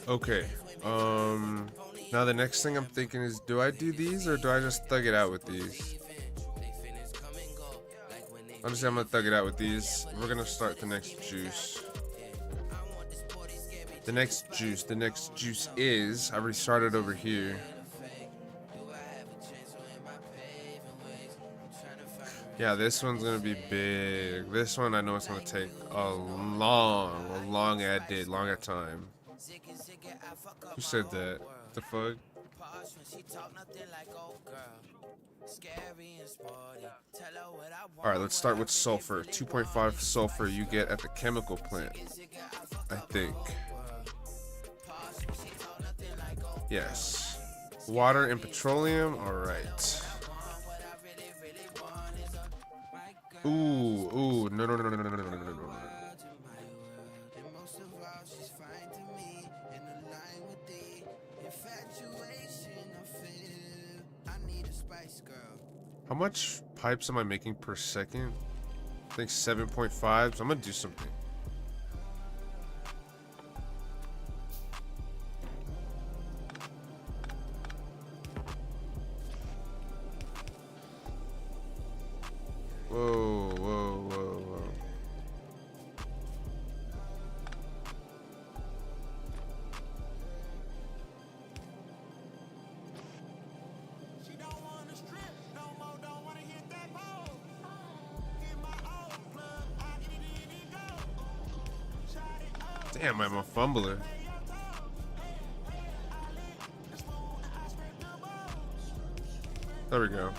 Okay. Now the next thing I'm thinking is, do I do these or do I just thug it out with these? Honestly, I'm gonna thug it out with these. We're gonna start the next juice. The next juice is, I already started over here. Yeah, this one's gonna be big. This one I know it's gonna take a long ad time. Who said that? The fuck? Alright, let's start with sulfur. 2.5 sulfur you get at the chemical plant, I think. Yes. Water and petroleum, alright. Ooh, no. How much pipes am I making per second? I think 7.5, so I'm gonna do something. Whoa. Damn, I'm a fumbler. There we go.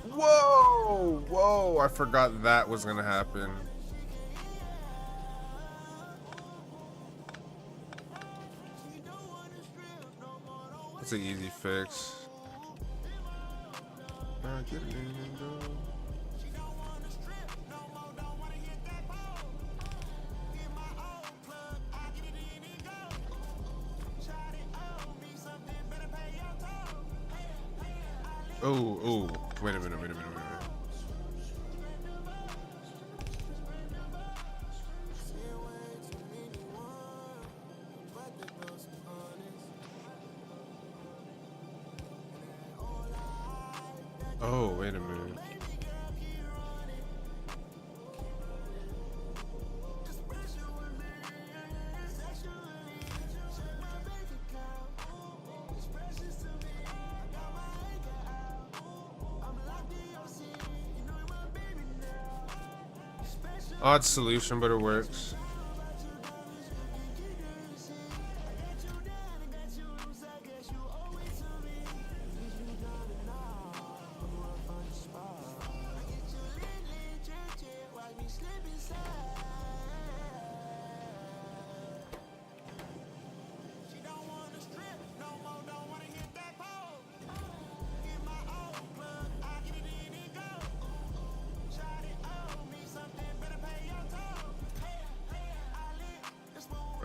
Whoa, I forgot that was gonna happen. It's an easy fix. Oh, wait a minute. Oh, wait a minute. Odd solution, but it works.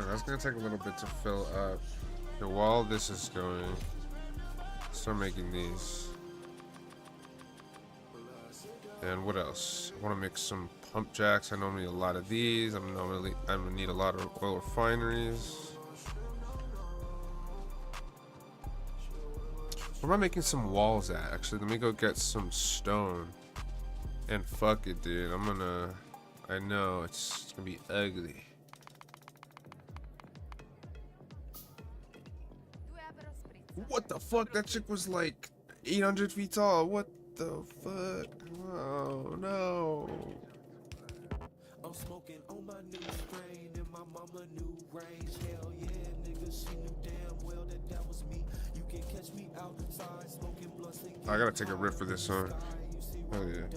That's gonna take a little bit to fill up. Okay, while this is going, start making these. And what else? I want to make some Pump jacks. I normally need a lot of these. I'm gonna need a lot of oil refineries. Where am I making some walls at? Actually, let me go get some stone. And fuck it, dude. I know it's gonna be ugly. What the fuck? That chick was like 800 feet tall. What the fuck? Oh no. I'm smoking on my new strain and my mama new range. Hell yeah, nigga, she knew damn well that was me. You can catch me outside smoking blunts. I gotta take a rip for this song. Oh yeah.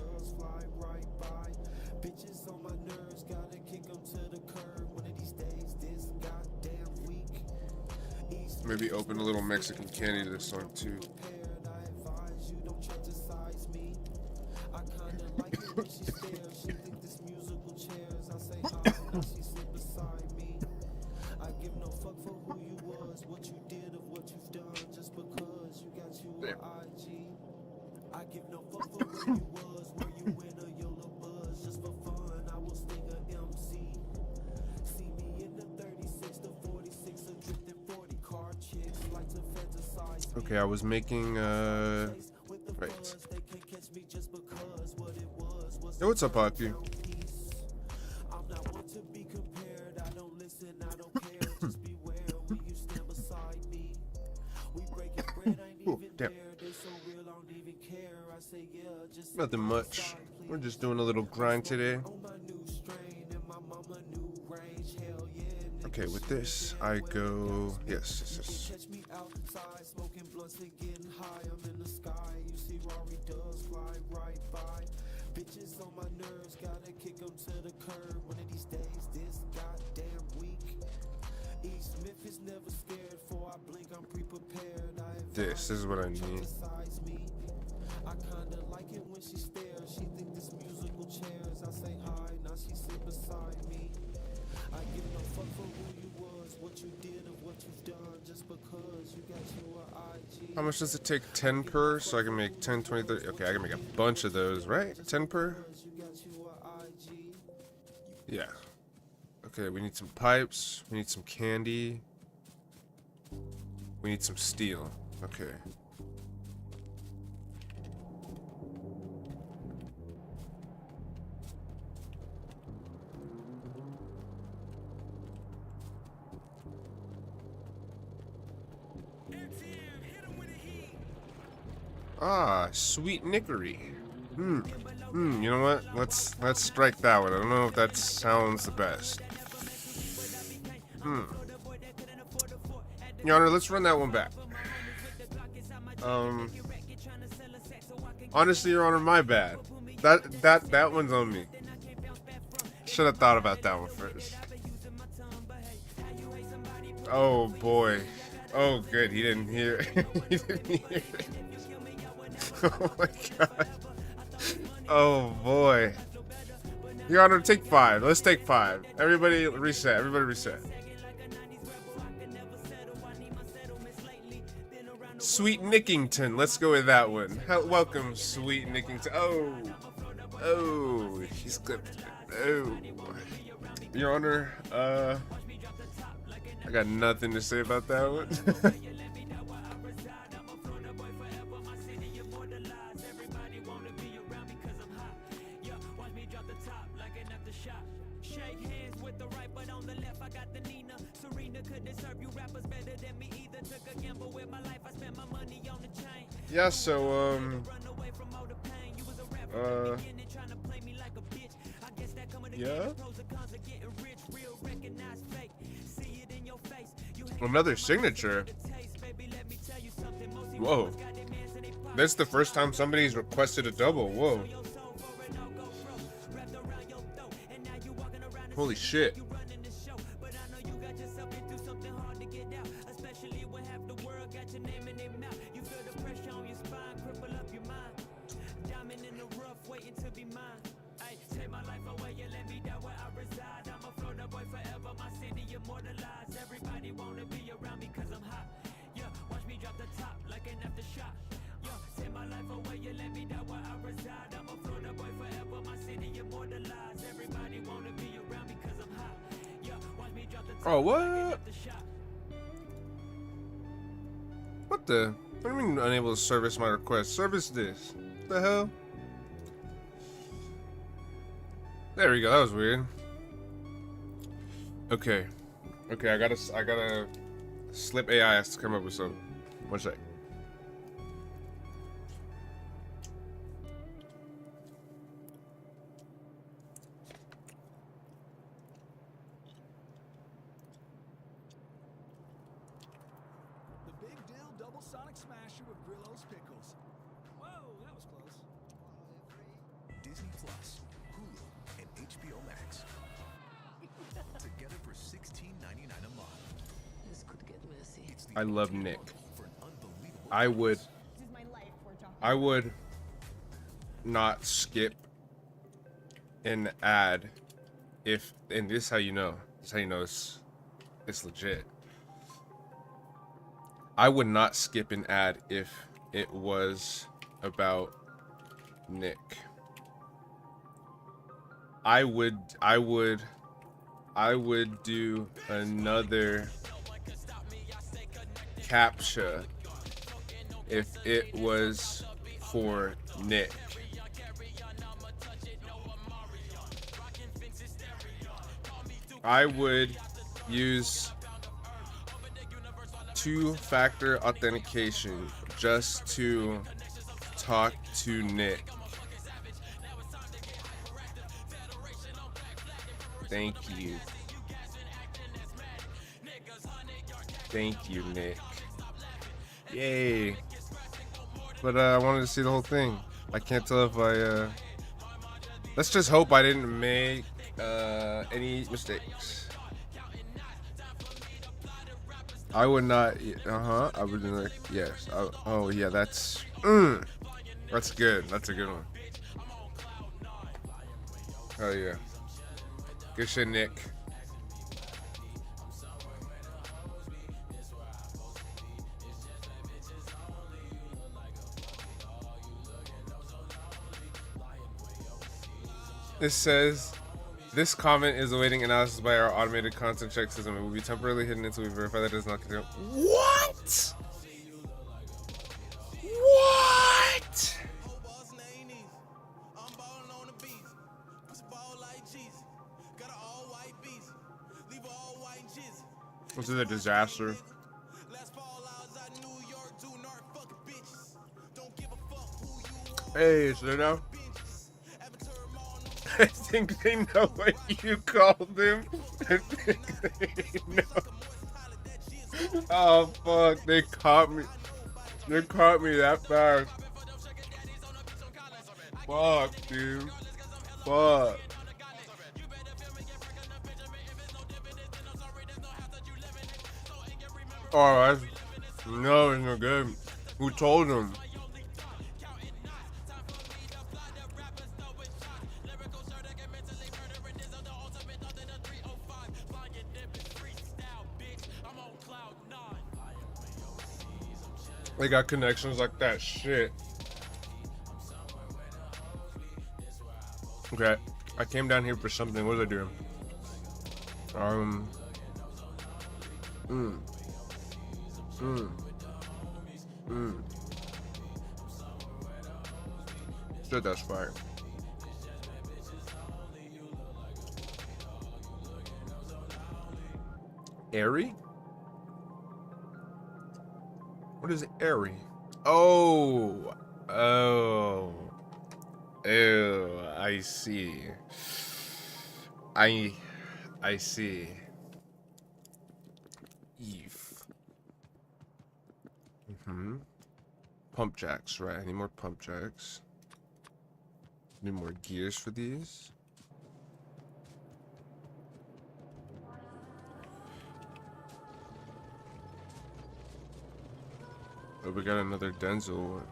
Bitches on my nerves, gotta kick them to the curb. One of these days, this goddamn week. Maybe open a little Mexican candy to this song too. I advise you don't criticize me. I kinda like it when she stares. She think this musical chairs. I say hi, now she sit beside me. I give no fuck for who you was, what you did, or what you've done, just because you got you an IG. I give no fuck for where you was, where you went, or your little buzz, just for fun. I will sting a MC. See me in the 36 to 46, a drifting 40 car chicks like to fantasize. Okay, I was making right. Yo, what's up, Aki? I'm not one to be compared. I don't listen, I don't care. Just beware when you stand beside me. We breaking bread, I ain't even Damn. there. They so real, I don't even care. I say yeah, just Nothing much. We're just doing a little grind today. on my new strain and my mama new range. Hell yeah, nigga. Okay, with this, I go. Yes. Catch me outside smoking blunts and getting high. I'm in the sky. You see Rory does fly right by. Bitches on my nerves, gotta kick them to the curb. One of these days, this goddamn week. East Memphis never scared. For I blink, I'm pre-prepared. This is what I need. I kinda like it when she stares. She think this musical chairs. I say hi, now she sit beside me. I give no fuck for who you was, what you did, or what you've done, just because you got you a IG. How much does it take? 10 per? So I can make 10, 20, 30. Okay, I can make a bunch of those, right? 10 per? You got you a IG. Yeah. Okay, we need some pipes. We need some candy. We need some steel. Okay. Ah, sweet nickery. You know what? Let's strike that one. I don't know if that sounds the best. Your Honor, let's run that one back. Honestly, Your Honor, my bad. That one's on me. Should have thought about that one first. Oh boy. Oh good, he didn't hear. He didn't hear it. Oh my god. Oh boy. Your Honor, take 5. Let's take 5. Everybody reset. Everybody reset. Sweet Nickington. Let's go with that one. Welcome, Sweet Nickington. Oh, he's good. Oh, Your Honor. I got nothing to say about that one. Yeah, so, yeah. Another signature. Whoa. That's the first time somebody's requested a double. Whoa. Holy shit. Take my life away, you let me die where I reside. I'm a Florida boy forever, my city immortalized. Oh, what? What the? What do you mean unable to service my request? Service this. What the hell? There we go. That was weird. Okay. Okay, I gotta slip AI has to come up with some. One sec. The Big Dill Double Sonic Smasher with Grillo's Pickles. Whoa, that was close. Disney Plus, Hulu, and HBO Max. Together for $16.99 a month. This could get messy. It's the I love ultimate Nick. bundle for an unbelievable I would price. This is my life we're talking I would not skip an ad if, and this is how you know. This is how you know it's legit. I would not skip an ad if it was about Nick. I would do another captcha if it was for Nick. I would use two-factor authentication just to talk to Nick. Thank you. Thank you, Nick. Yay. But I wanted to see the whole thing. I can't tell if I let's just hope I didn't make any mistakes. I would not. I would like. Yes. Oh yeah. That's. That's good. That's a good one. Oh yeah. Good shit, Nick. It says, this comment is awaiting analysis by our automated content check system. It will be temporarily hidden until we verify that it does not contain. What? What? This is a disaster. Hey, so now I think they know what you called him. I think they know. Oh fuck, they caught me. They caught me that fast. Fuck, dude. Fuck. Alright. No, it's not good. Who told him? They got connections like that shit. Okay, I came down here for something. What was I doing? Shit, that's fire. Airy? What is airy? Oh, I see. I see. Eve. Pump jacks, right? I need more pump jacks. Need more gears for these. Oh, we got another Denzel one.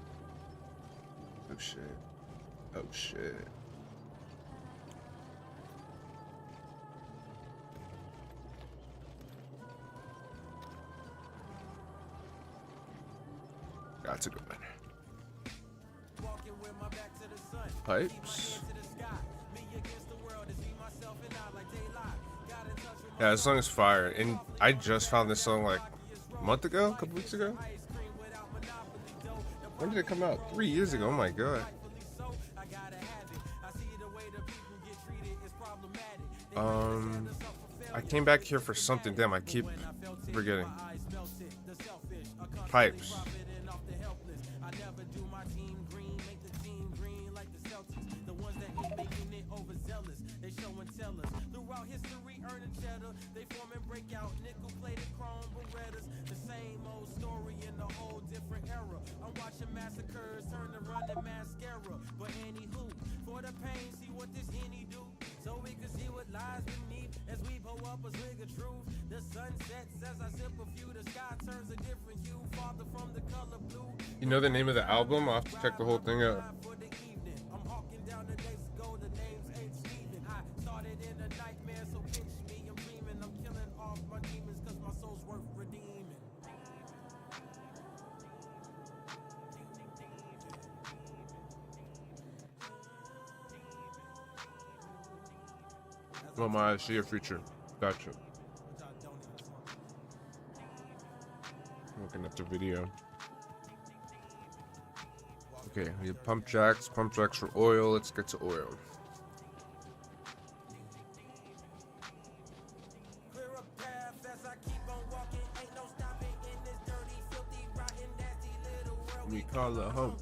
Oh shit. Oh shit. That's a good one. Pipes. Yeah, this song is fire, and I just found this song like a month ago, a couple weeks ago. When did it come out? 3 years ago. Oh my god. I came back here for something. Damn, I keep forgetting. Pipes. You know the name of the album? I'll have to check the whole thing out. Well, my see your future. Gotcha. Looking at the video. Okay, we have pump jacks for oil. Let's get to oil. We call it home.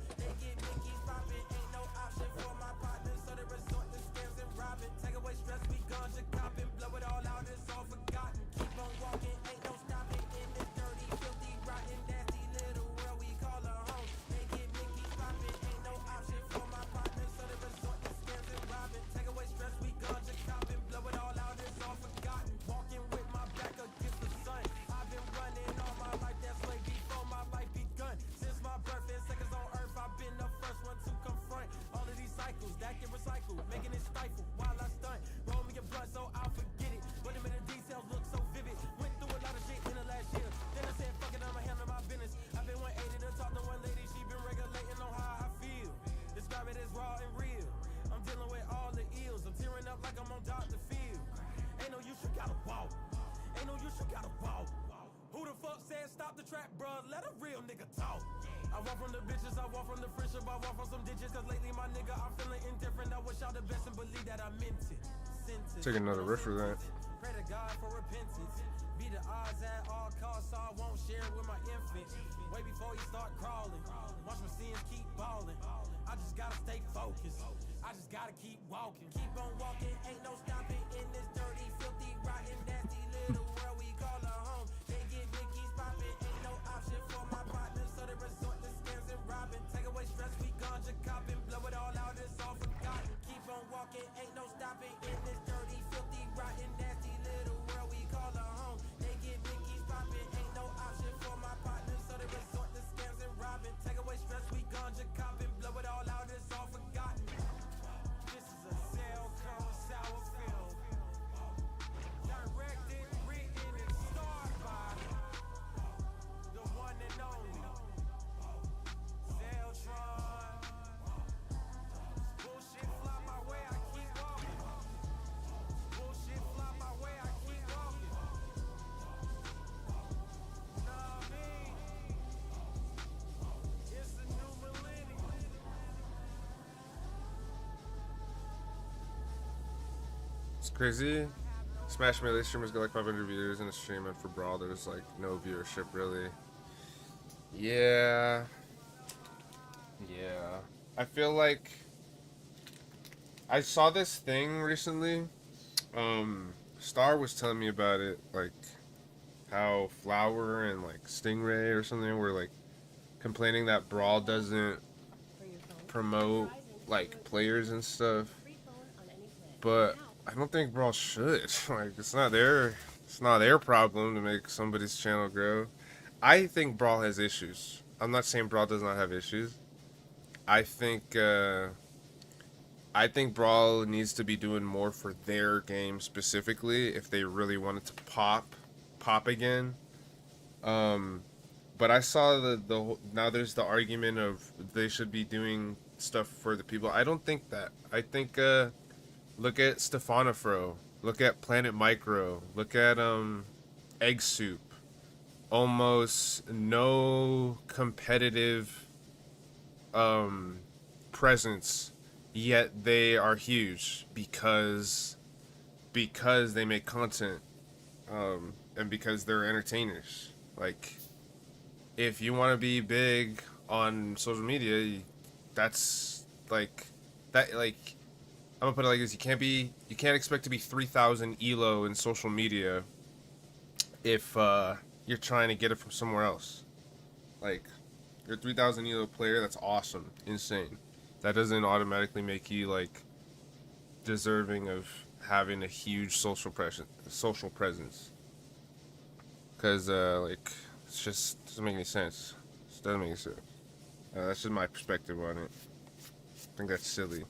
Take another riff for that. It's crazy. Smash Melee streamers got like 500 viewers in a stream, and for Brawl there's like no viewership really. Yeah. I feel like I saw this thing recently. Star was telling me about it, like how Flower and like Stingray or something were like complaining that Brawl doesn't promote like players and stuff. But I don't think Brawl should. Like it's not their problem to make somebody's channel grow. I think Brawl has issues. I'm not saying Brawl does not have issues. I think Brawl needs to be doing more for their game specifically if they really wanted to pop again. But I saw the now there's the argument of they should be doing stuff for the people. I don't think that. I think look at Stefanafro. Look at Planet Micro. Look at Egg Soup. Almost no competitive presence, yet they are huge because they make content, and because they're entertainers. Like, if you want to be big on social media, that's like that. Like, I'm gonna put it like this: you can't expect to be 3,000 elo in social media if you're trying to get it from somewhere else. Like, you're a 3,000 elo player. That's awesome, insane. That doesn't automatically make you like deserving of having a huge social presence. Cause like, it's just doesn't make any sense. It doesn't make any sense. That's just my perspective on it. I think that's silly.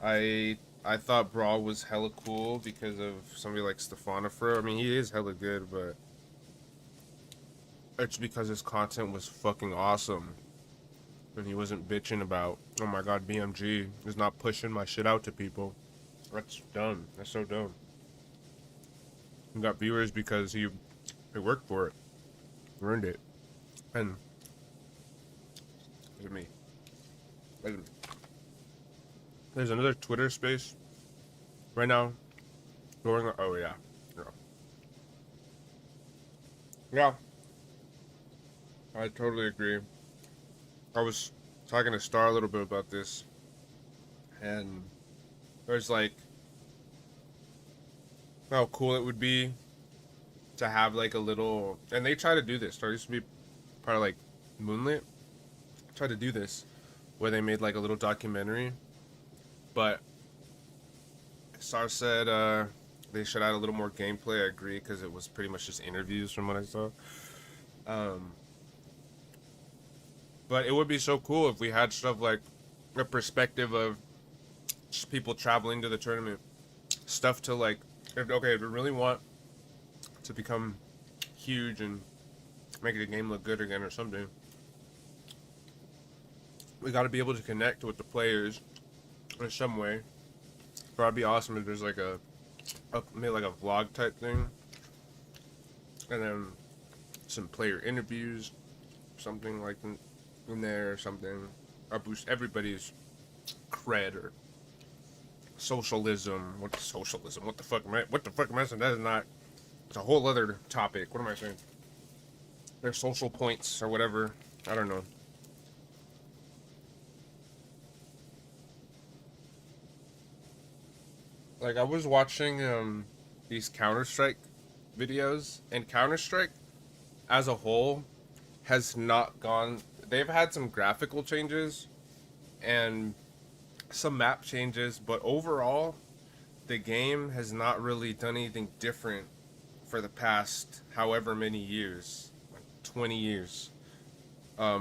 I thought Brawl was hella cool because of somebody like Stefanifero. I mean, he is hella good, but it's because his content was fucking awesome. And he wasn't bitching about, oh my god, BMG is not pushing my shit out to people. That's dumb. That's so dumb. He got viewers because he worked for it. Earned it. And look at me. Look at me. There's another Twitter space right now going on. Oh yeah. Yeah. I totally agree. I was talking to Star a little bit about this, and there's like how cool it would be to have like a little, and they try to do this. Star used to be part of like Moonlit. Tried to do this where they made like a little documentary, but Star said they should add a little more gameplay. I agree, because it was pretty much just interviews from what I saw. But it would be so cool if we had stuff like a perspective of people traveling to the tournament, stuff to like, if we really want to become huge and make the game look good again or something, we got to be able to connect with the players in some way. But it'd be awesome if there's like maybe like a vlog type thing, and then some player interviews, something like in there or something. Or boost everybody's cred or socialism. What socialism? What the fuck am I saying? That is not. It's a whole other topic. What am I saying? Their social points or whatever. I don't know. Like, I was watching these Counter-Strike videos, and Counter-Strike as a whole has not gone. They've had some graphical changes and some map changes, but overall the game has not really done anything different for the past however many years, like 20 years,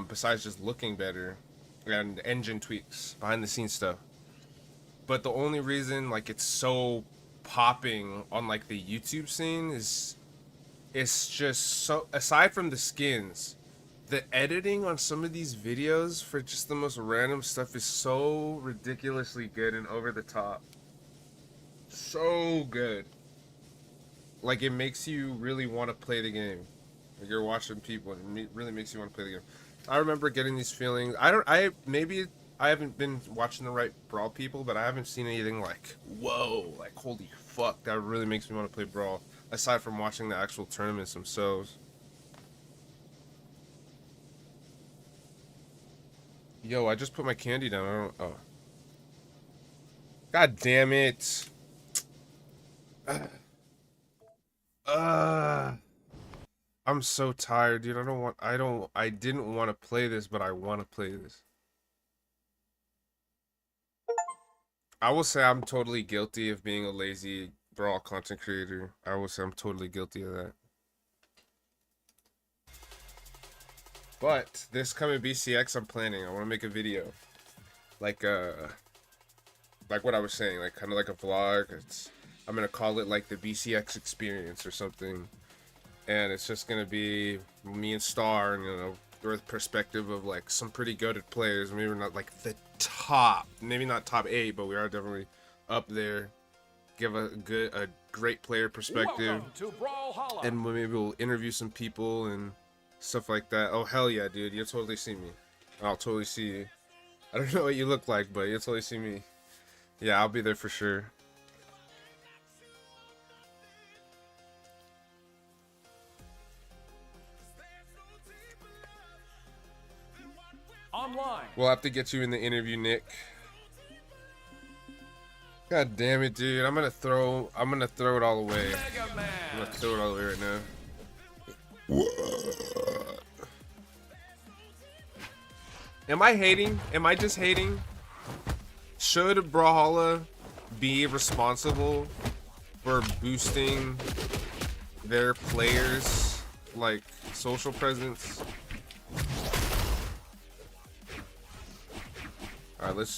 besides just looking better and engine tweaks, behind the scenes stuff. But the only reason like it's so popping on like the YouTube scene is it's just so, aside from the skins, the editing on some of these videos for just the most random stuff is so ridiculously good and over the top. So good. Like, it makes you really want to play the game. Like, you're watching people, and it really makes you want to play the game. I remember getting these feelings. Maybe I haven't been watching the right Brawl people, but I haven't seen anything like, whoa, like, holy fuck, that really makes me want to play Brawl, aside from watching the actual tournaments themselves. Yo, I just put my candy down. I don't. Oh. God damn it. I'm so tired, dude. I didn't want to play this, but I want to play this. I will say I'm totally guilty of being a lazy Brawl content creator. I will say I'm totally guilty of that. But this coming BCX, I'm planning. I want to make a video, like what I was saying, like kind of like a vlog. I'm gonna call it like the BCX experience or something, and it's just gonna be me and Star, and with perspective of like some pretty goated players. Maybe we're not like the top, maybe not top 8, but we are definitely up there, give a great player perspective, Welcome to Brawlhalla. and maybe we'll interview some people and stuff like that. Oh hell yeah, dude! You'll totally see me. I'll totally see you. I don't know what you look like, but you'll totally see me. Yeah, I'll be there for sure. Online. We'll have to get you in the interview, Nick. God damn it, dude! I'm gonna throw it all away. Mega Man. I'm gonna throw it all away right now. Am I hating? Am I just hating? Should Brawlhalla be responsible for boosting their players' like social presence? All right, let's